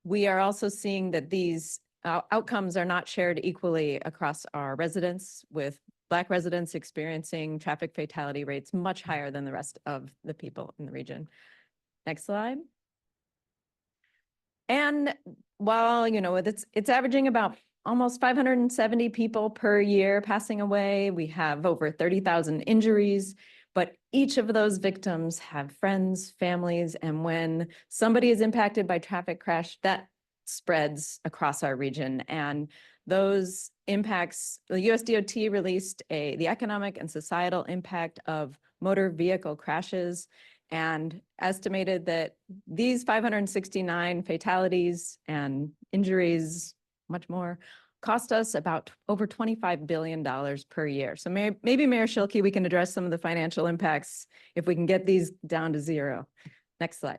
We are also seeing that these outcomes are not shared equally across our residents, with Black residents experiencing traffic fatality rates much higher than the rest of the people in the region. Next slide. And while, it's averaging about almost 570 people per year passing away, we have over 30,000 injuries, but each of those victims have friends, families, and when somebody is impacted by traffic crash, that spreads across our region. And those impacts, the USDOT released the economic and societal impact of motor vehicle crashes and estimated that these 569 fatalities and injuries, much more, cost us about over $25 billion per year. So maybe Mayor Schilke, we can address some of the financial impacts if we can get these down to zero. Next slide.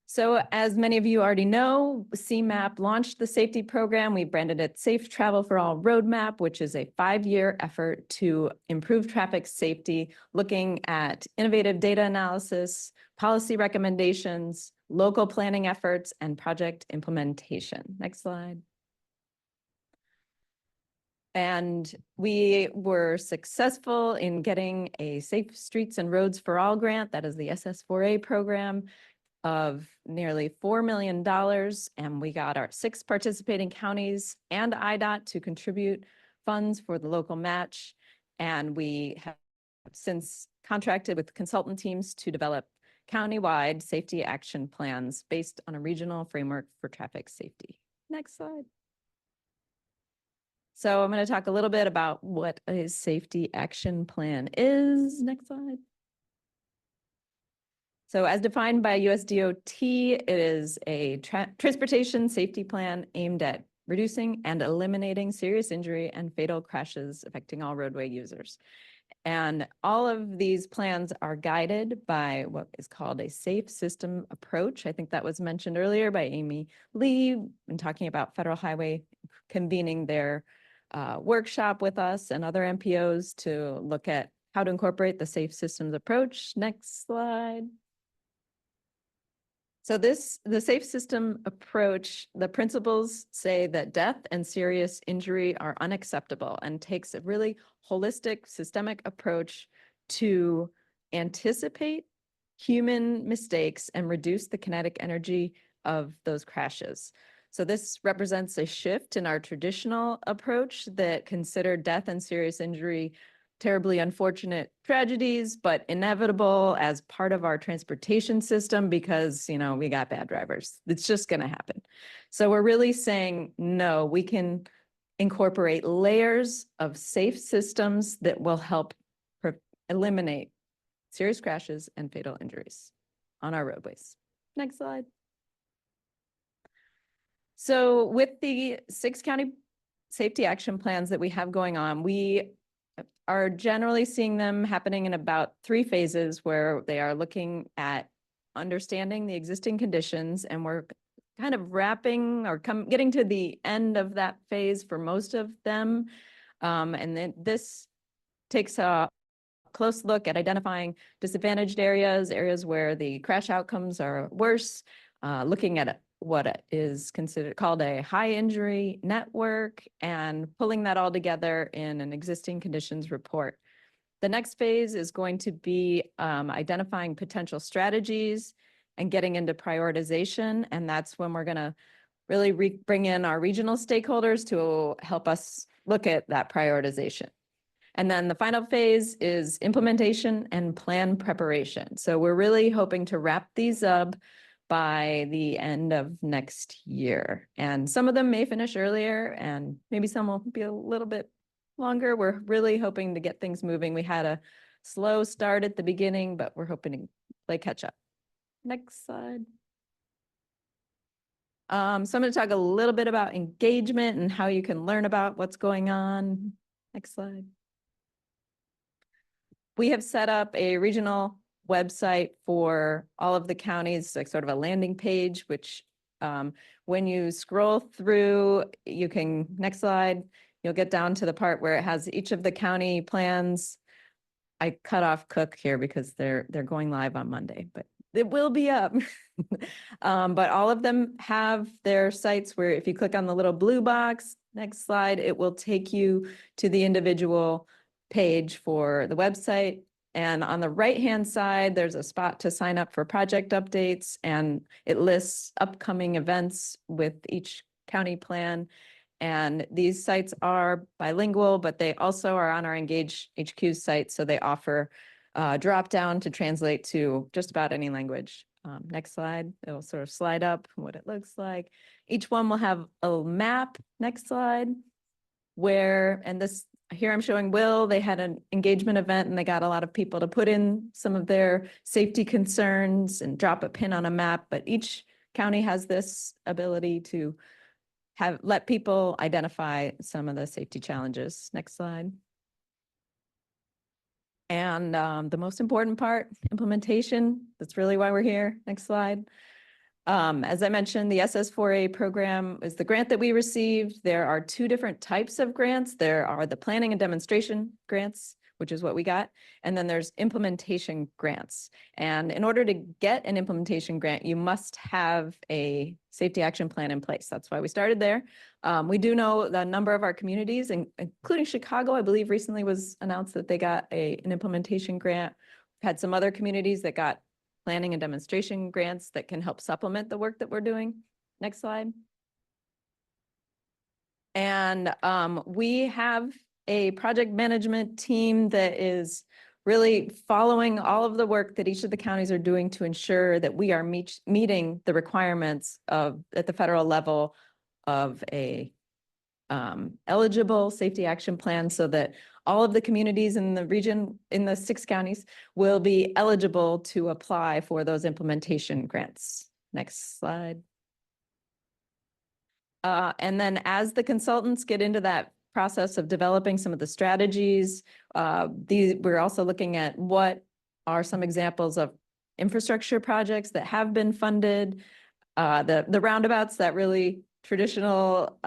So as many of you already know, CMAP launched the safety program. We branded it Safe Travel for All Roadmap, which is a 5-year effort to improve traffic safety, looking at innovative data analysis, policy recommendations, local planning efforts, and project implementation. Next slide. And we were successful in getting a Safe Streets and Roads for All grant, that is the SS4A program, of nearly $4 million. And we got our 6 participating counties and IDOT to contribute funds for the local match. And we have since contracted with consultant teams to develop countywide safety action plans based on a regional framework for traffic safety. Next slide. So I'm going to talk a little bit about what a safety action plan is. Next slide. So as defined by USDOT, it is a transportation safety plan aimed at reducing and eliminating serious injury and fatal crashes affecting all roadway users. And all of these plans are guided by what is called a safe system approach. I think that was mentioned earlier by Amy Lee when talking about Federal Highway convening their workshop with us and other MPOs to look at how to incorporate the safe systems approach. Next slide. So the safe system approach, the principles say that death and serious injury are unacceptable and takes a really holistic systemic approach to anticipate human mistakes and reduce the kinetic energy of those crashes. So this represents a shift in our traditional approach that considered death and serious injury terribly unfortunate tragedies, but inevitable as part of our transportation system because, you know, we got bad drivers. It's just going to happen. So we're really saying, no, we can incorporate layers of safe systems that will help eliminate serious crashes and fatal injuries on our roadways. Next slide. So with the 6 county safety action plans that we have going on, we are generally seeing them happening in about 3 phases where they are looking at understanding the existing conditions, and we're kind of wrapping or getting to the end of that phase for most of them. And then this takes a close look at identifying disadvantaged areas, areas where the crash outcomes are worse, looking at what is called a high injury network and pulling that all together in an existing conditions report. The next phase is going to be identifying potential strategies and getting into prioritization. And that's when we're going to really bring in our regional stakeholders to help us look at that prioritization. And then the final phase is implementation and plan preparation. So we're really hoping to wrap these up by the end of next year. And some of them may finish earlier and maybe some will be a little bit longer. We're really hoping to get things moving. We had a slow start at the beginning, but we're hoping to play catch up. Next slide. So I'm going to talk a little bit about engagement and how you can learn about what's going on. Next slide. We have set up a regional website for all of the counties, like sort of a landing page, which when you scroll through, you can, next slide, you'll get down to the part where it has each of the county plans. I cut off Cook here because they're going live on Monday, but it will be up. But all of them have their sites where if you click on the little blue box, next slide, it will take you to the individual page for the website. And on the right-hand side, there's a spot to sign up for project updates, and it lists upcoming events with each county plan. And these sites are bilingual, but they also are on our Engage HQ site. So they offer drop down to translate to just about any language. Next slide, it'll sort of slide up what it looks like. Each one will have a map. Next slide, where, and this here I'm showing Will, they had an engagement event and they got a lot of people to put in some of their safety concerns and drop a pin on a map, but each county has this ability to let people identify some of the safety challenges. Next slide. And the most important part, implementation. That's really why we're here. Next slide. As I mentioned, the SS4A program is the grant that we received. There are 2 different types of grants. There are the planning and demonstration grants, which is what we got. And then there's implementation grants. And in order to get an implementation grant, you must have a safety action plan in place. That's why we started there. We do know the number of our communities, including Chicago, I believe recently was announced that they got an implementation grant. We've had some other communities that got planning and demonstration grants that can help supplement the work that we're doing. Next slide. And we have a project management team that is really following all of the work that each of the counties are doing to ensure that we are meeting the requirements of at the federal level of a eligible safety action plan, so that all of the communities in the region, in the 6 counties, will be eligible to apply for those implementation grants. Next slide. And then as the consultants get into that process of developing some of the strategies, we're also looking at what are some examples of infrastructure projects that have been funded, the roundabouts, that really traditional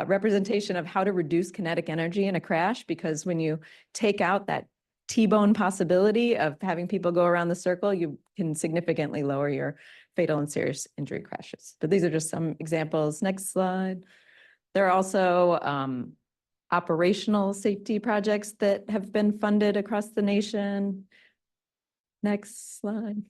representation of how to reduce kinetic energy in a crash, because when you take out that T-bone possibility of having people go around the circle, you can significantly lower your fatal and serious injury crashes. But these are just some examples. Next slide. There are also operational safety projects that have been funded across the nation. Next slide.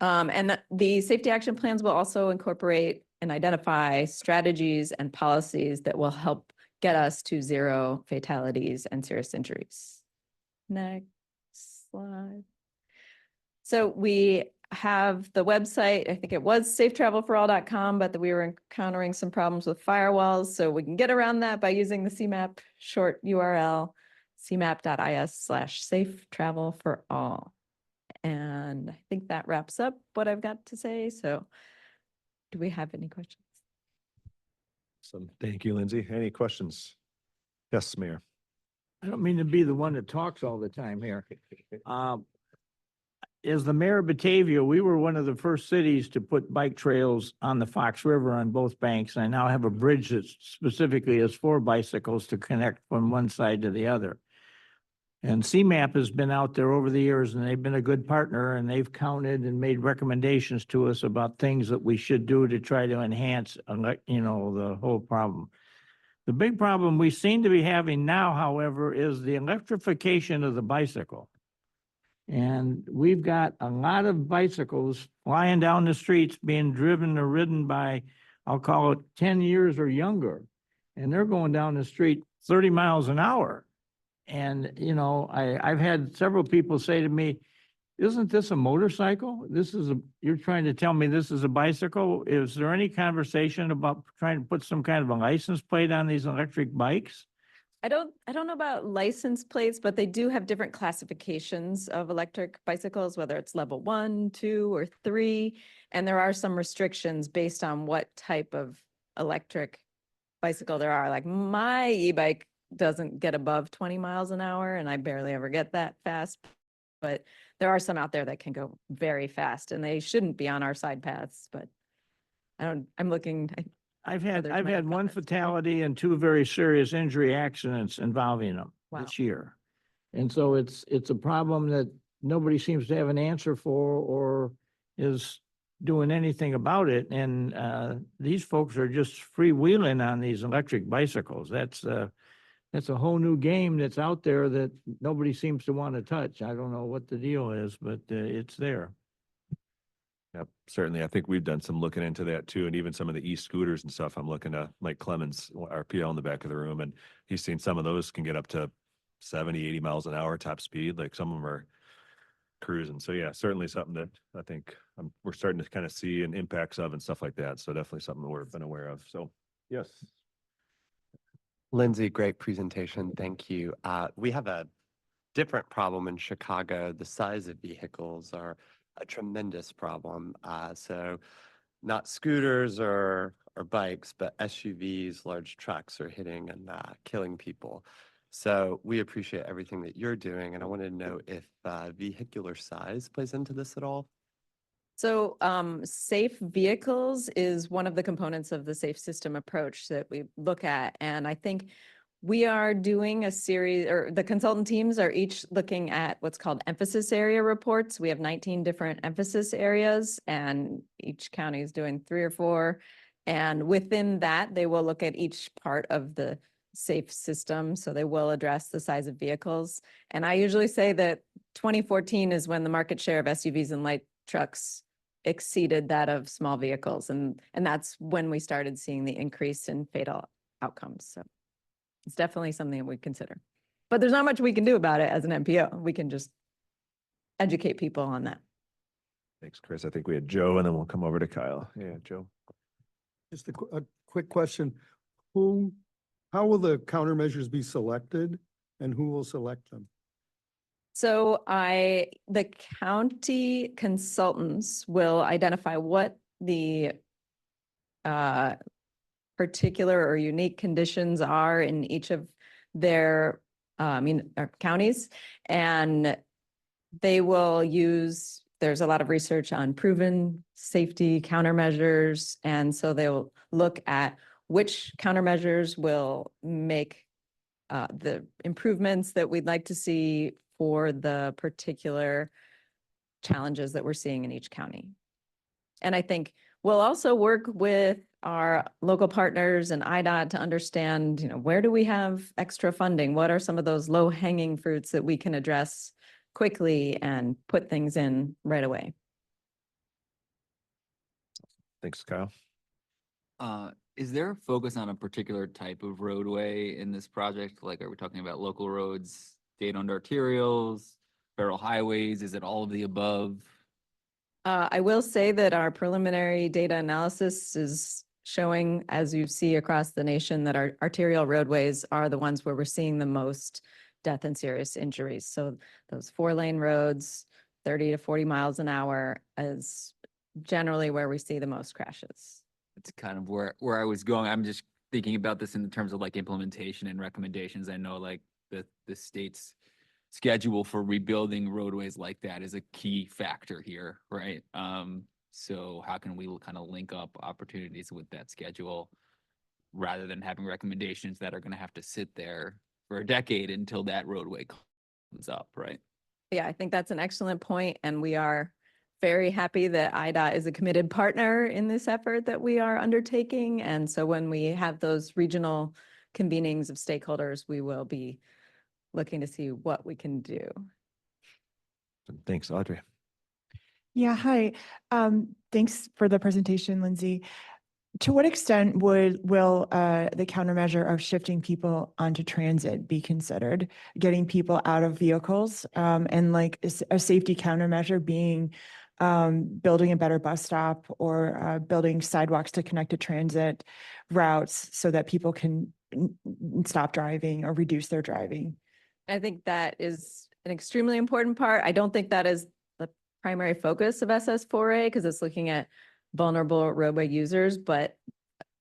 And the safety action plans will also incorporate and identify strategies and policies that will help get us to zero fatalities and serious injuries. Next slide. So we have the website, I think it was safetravelforall.com, but we were encountering some problems with firewalls. So we can get around that by using the CMAP short URL, cmap.is/safe travel for all. And I think that wraps up what I've got to say. So do we have any questions? Thank you, Lindsay. Any questions? Yes, Mayor. I don't mean to be the one that talks all the time here. As the mayor of Batavia, we were one of the first cities to put bike trails on the Fox River on both banks. I now have a bridge that specifically is for bicycles to connect from one side to the other. And CMAP has been out there over the years, and they've been a good partner, and they've counted and made recommendations to us about things that we should do to try to enhance, the whole problem. The big problem we seem to be having now, however, is the electrification of the bicycle. And we've got a lot of bicycles flying down the streets being driven or ridden by, I'll call it 10 years or younger. And they're going down the street 30 miles an hour. And, I've had several people say to me, isn't this a motorcycle? You're trying to tell me this is a bicycle? Is there any conversation about trying to put some kind of a license plate on these electric bikes? I don't know about license plates, but they do have different classifications of electric bicycles, whether it's level 1, 2, or 3. And there are some restrictions based on what type of electric bicycle there are. Like my e-bike doesn't get above 20 miles an hour, and I barely ever get that fast. But there are some out there that can go very fast, and they shouldn't be on our side paths. But I'm looking. I've had one fatality and 2 very serious injury accidents involving them this year. And so it's a problem that nobody seems to have an answer for or is doing anything about it. And these folks are just freewheeling on these electric bicycles. That's a whole new game that's out there that nobody seems to want to touch. I don't know what the deal is, but it's there. Yep, certainly. I think we've done some looking into that too. And even some of the e-scooters and stuff, I'm looking at Mike Clemens, our PL in the back of the room, and he's seen some of those can get up to 70, 80 miles an hour top speed. Like some of them are cruising. So yeah, certainly something that I think we're starting to kind of see an impacts of and stuff like that. So definitely something that we've been aware of. So yes. Lindsay, great presentation. Thank you. We have a different problem in Chicago. The size of vehicles are a tremendous problem. So not scooters or bikes, but SUVs, large trucks are hitting and killing people. So we appreciate everything that you're doing. And I wanted to know if vehicular size plays into this at all. So safe vehicles is one of the components of the safe system approach that we look at. And I think we are doing a series, or the consultant teams are each looking at what's called emphasis area reports. We have 19 different emphasis areas, and each county is doing 3 or 4. And within that, they will look at each part of the safe system. So they will address the size of vehicles. And I usually say that 2014 is when the market share of SUVs and light trucks exceeded that of small vehicles. And that's when we started seeing the increase in fatal outcomes. So it's definitely something that we consider. But there's not much we can do about it as an MPO. We can just educate people on that. Thanks, Chris. I think we had Joe, and then we'll come over to Kyle. Yeah, Joe. Just a quick question. How will the countermeasures be selected, and who will select them? So the county consultants will identify what the particular or unique conditions are in each of their counties, and they will use, there's a lot of research on proven safety countermeasures, and so they'll look at which countermeasures will make the improvements that we'd like to see for the particular challenges that we're seeing in each county. And I think we'll also work with our local partners and IDOT to understand, where do we have extra funding? What are some of those low-hanging fruits that we can address quickly and put things in right away? Thanks, Kyle. Is there a focus on a particular type of roadway in this project? Like, are we talking about local roads, state-owned arterials, federal highways? Is it all of the above? I will say that our preliminary data analysis is showing, as you see across the nation, that our arterial roadways are the ones where we're seeing the most death and serious injuries. So those 4-lane roads, 30 to 40 miles an hour is generally where we see the most crashes. It's kind of where I was going. I'm just thinking about this in terms of like implementation and recommendations. I know like the state's schedule for rebuilding roadways like that is a key factor here, right? So how can we kind of link up opportunities with that schedule rather than having recommendations that are going to have to sit there for a decade until that roadway comes up, right? Yeah, I think that's an excellent point, and we are very happy that IDOT is a committed partner in this effort that we are undertaking. And so when we have those regional convenings of stakeholders, we will be looking to see what we can do. Thanks, Audrey. Yeah, hi. Thanks for the presentation, Lindsay. To what extent will the countermeasure of shifting people onto transit be considered? Getting people out of vehicles and like a safety countermeasure being building a better bus stop or building sidewalks to connect to transit routes so that people can stop driving or reduce their driving. I think that is an extremely important part. I don't think that is the primary focus of SS4A because it's looking at vulnerable roadway users, but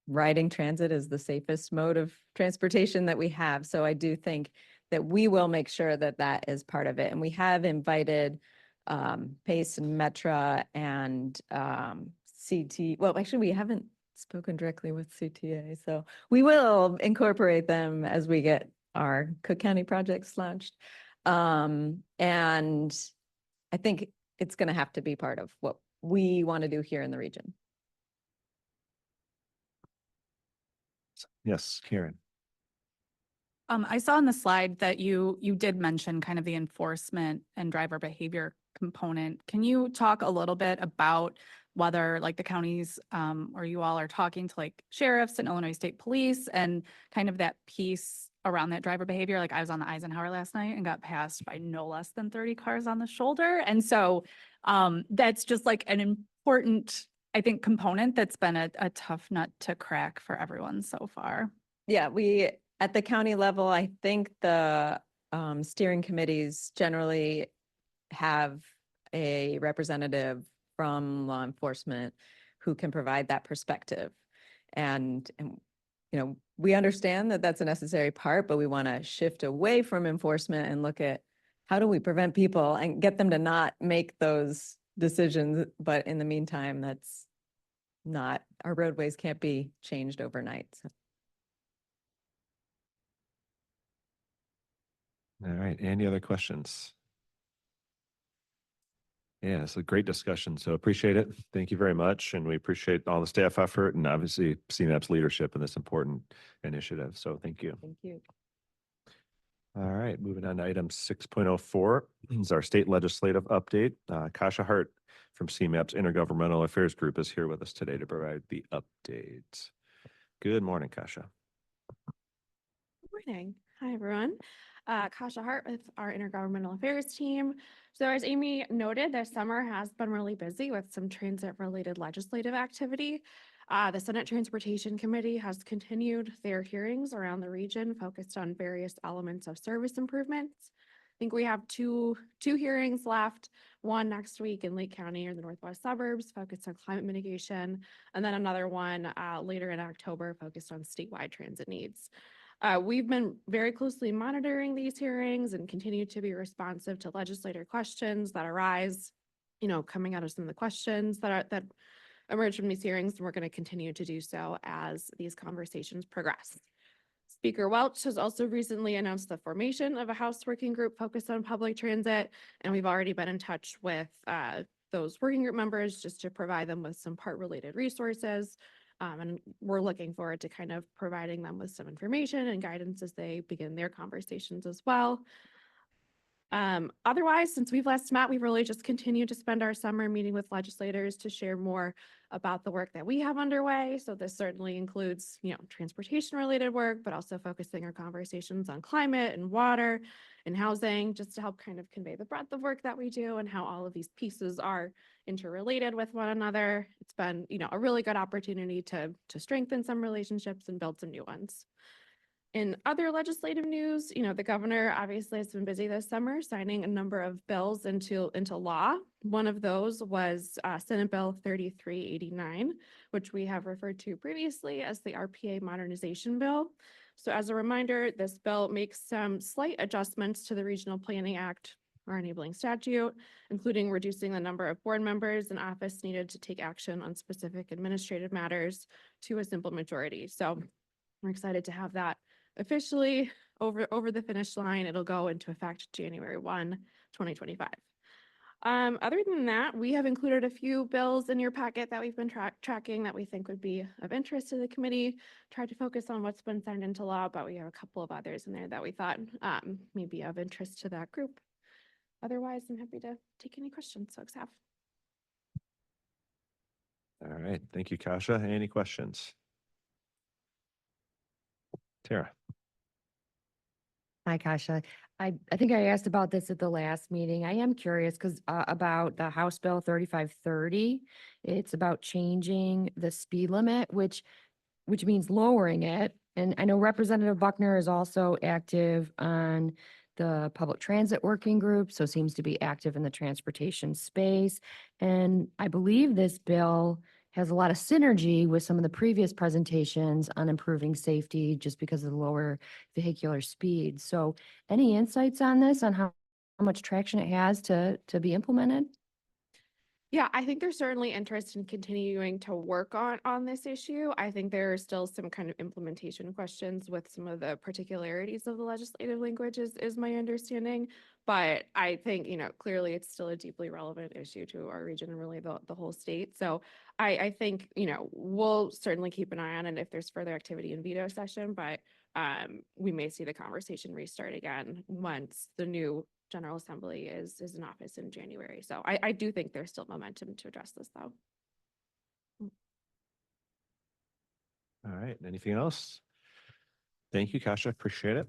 riding transit is the safest mode of transportation that we have. So I do think that we will make sure that that is part of it. And we have invited PACE and Metra and CT. Well, actually, we haven't spoken directly with CTA. So we will incorporate them as we get our Cook County projects launched. And I think it's going to have to be part of what we want to do here in the region. Yes, Karen. I saw on the slide that you did mention kind of the enforcement and driver behavior component. Can you talk a little bit about whether like the counties or you all are talking to like sheriffs and Illinois State Police and kind of that piece around that driver behavior? Like I was on the Eisenhower last night and got passed by no less than 30 cars on the shoulder. And so that's just like an important, I think, component that's been a tough nut to crack for everyone so far. Yeah, we at the county level, I think the steering committees generally have a representative from law enforcement who can provide that perspective. And you know, we understand that that's a necessary part, but we want to shift away from enforcement and look at how do we prevent people and get them to not make those decisions. But in the meantime, that's not, our roadways can't be changed overnight. So. All right. Any other questions? Yeah, it's a great discussion. So appreciate it. Thank you very much. And we appreciate all the staff effort and obviously CMAP's leadership in this important initiative. So thank you. Thank you. All right, moving on to item 6.04 is our state legislative update. Kasha Hart from CMAP's Intergovernmental Affairs Group is here with us today to provide the update. Good morning, Kasha. Good morning. Hi, everyone. Kasha Hart with our Intergovernmental Affairs team. So as Amy noted, this summer has been really busy with some transit-related legislative activity. The Senate Transportation Committee has continued their hearings around the region focused on various elements of service improvements. I think we have two hearings left, one next week in Lake County or the Northwest suburbs focused on climate mitigation, and then another one later in October focused on statewide transit needs. We've been very closely monitoring these hearings and continue to be responsive to legislator questions that arise, you know, coming out of some of the questions that emerge from these hearings, and we're going to continue to do so as these conversations progress. Speaker Welch has also recently announced the formation of a House working group focused on public transit, and we've already been in touch with those working group members just to provide them with some part-related resources. And we're looking forward to kind of providing them with some information and guidance as they begin their conversations as well. Otherwise, since we've last met, we've really just continued to spend our summer meeting with legislators to share more about the work that we have underway. So this certainly includes, transportation related work, but also focusing our conversations on climate and water and housing, just to help kind of convey the breadth of work that we do and how all of these pieces are interrelated with one another. It's been, a really good opportunity to strengthen some relationships and build some new ones. In other legislative news, the governor obviously has been busy this summer signing a number of bills into law. One of those was Senate Bill 3389, which we have referred to previously as the RPA modernization bill. So as a reminder, this bill makes some slight adjustments to the Regional Planning Act, our enabling statute, including reducing the number of board members in office needed to take action on specific administrative matters to a simple majority. So we're excited to have that officially over the finish line. It'll go into effect January 1, 2025. Other than that, we have included a few bills in your packet that we've been tracking that we think would be of interest to the committee. Tried to focus on what's been signed into law, but we have a couple of others in there that we thought may be of interest to that group. Otherwise, I'm happy to take any questions folks have. All right. Thank you, Kasha. Any questions? Tara. Hi, Kasha. I think I asked about this at the last meeting. I am curious because about the House Bill 3530. It's about changing the speed limit, which means lowering it. And I know Representative Buckner is also active on the public transit working group, so seems to be active in the transportation space. And I believe this bill has a lot of synergy with some of the previous presentations on improving safety just because of the lower vehicular speed. So any insights on this, on how much traction it has to be implemented? Yeah, I think there's certainly interest in continuing to work on this issue. I think there are still some kind of implementation questions with some of the particularities of the legislative language is my understanding. But I think, clearly it's still a deeply relevant issue to our region and really the whole state. So I think, we'll certainly keep an eye on it if there's further activity in veto session, but we may see the conversation restart again once the new General Assembly is in office in January. So I do think there's still momentum to address this though. All right. Anything else? Thank you, Kasha. Appreciate it.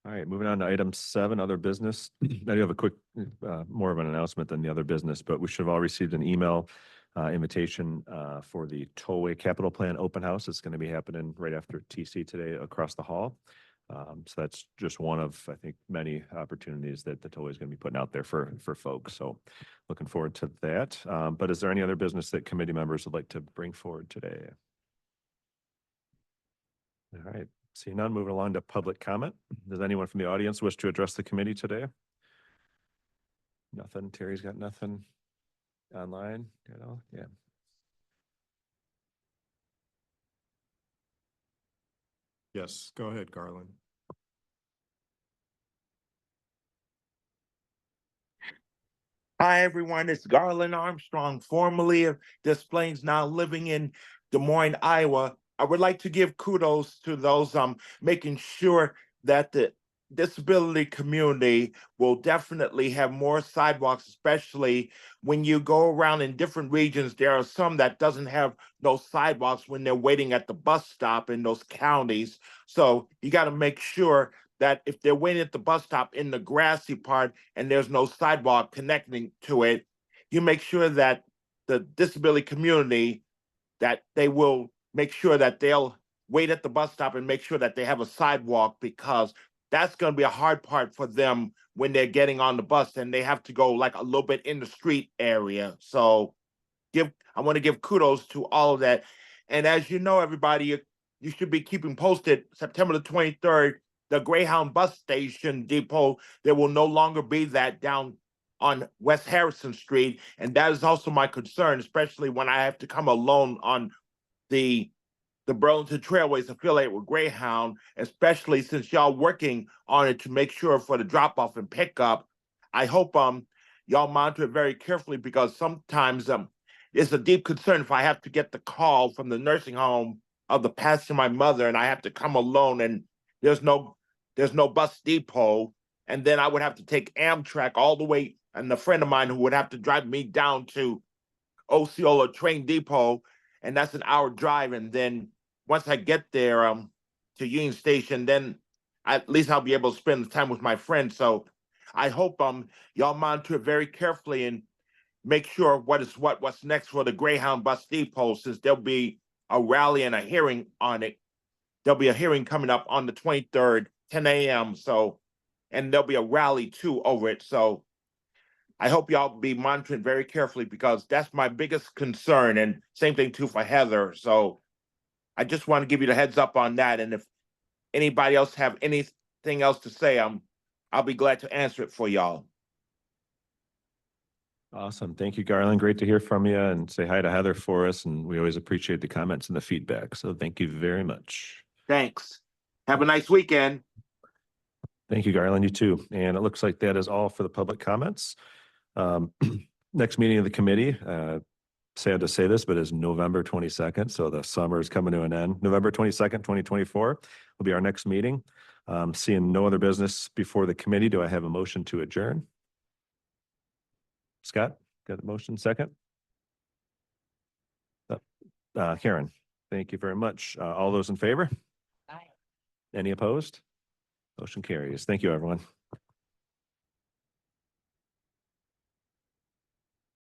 All right, moving on to item 7, other business. I do have a quick, more of an announcement than the other business, but we should have all received an email invitation for the Tollway Capital Plan Open House. It's going to be happening right after TC today across the hall. So that's just one of, I think, many opportunities that the Tollway is going to be putting out there for folks. So looking forward to that. But is there any other business that committee members would like to bring forward today? All right. Seeing none, moving along to public comment. Does anyone from the audience wish to address the committee today? Nothing. Terry's got nothing online, Yeah. Yes, go ahead, Garland. Hi, everyone. It's Garland Armstrong, formerly of Des Plaines, now living in Des Moines, Iowa. I would like to give kudos to those making sure that the disability community will definitely have more sidewalks, especially when you go around in different regions. There are some that doesn't have no sidewalks when they're waiting at the bus stop in those counties. So you got to make sure that if they're waiting at the bus stop in the grassy part and there's no sidewalk connecting to it, you make sure that the disability community, that they will make sure that they'll wait at the bus stop and make sure that they have a sidewalk, because that's going to be a hard part for them when they're getting on the bus and they have to go like a little bit in the street area. So I want to give kudos to all of that. And as you know, everybody, you should be keeping posted September the 23rd, the Greyhound bus station depot, there will no longer be that down on West Harrison Street. And that is also my concern, especially when I have to come alone on the Burlington Trailways affiliate with Greyhound, especially since y'all working on it to make sure for the drop off and pickup. I hope y'all monitor it very carefully, because sometimes it's a deep concern if I have to get the call from the nursing home of the passing of my mother and I have to come alone and there's no bus depot. And then I would have to take Amtrak all the way, and a friend of mine who would have to drive me down to Osceola train depot, and that's an hour drive. And then once I get there to Union Station, then at least I'll be able to spend the time with my friends. So I hope y'all monitor it very carefully and make sure what's next for the Greyhound bus depot, since there'll be a rally and a hearing on it. There'll be a hearing coming up on the 23rd, 10 a.m. So, and there'll be a rally too over it. So I hope y'all be monitoring very carefully, because that's my biggest concern, and same thing too for Heather. So I just want to give you the heads up on that. And if anybody else have anything else to say, I'll be glad to answer it for y'all. Awesome. Thank you, Garland. Great to hear from you, and say hi to Heather for us. And we always appreciate the comments and the feedback. So thank you very much. Thanks. Have a nice weekend. Thank you, Garland. You too. And it looks like that is all for the public comments. Next meeting of the committee, sad to say this, but is November 22nd. So the summer is coming to an end. November 22nd, 2024 will be our next meeting. Seeing no other business before the committee, do I have a motion to adjourn? Scott, got the motion second? Karen, thank you very much. All those in favor? Aye. Any opposed? Motion carries. Thank you, everyone.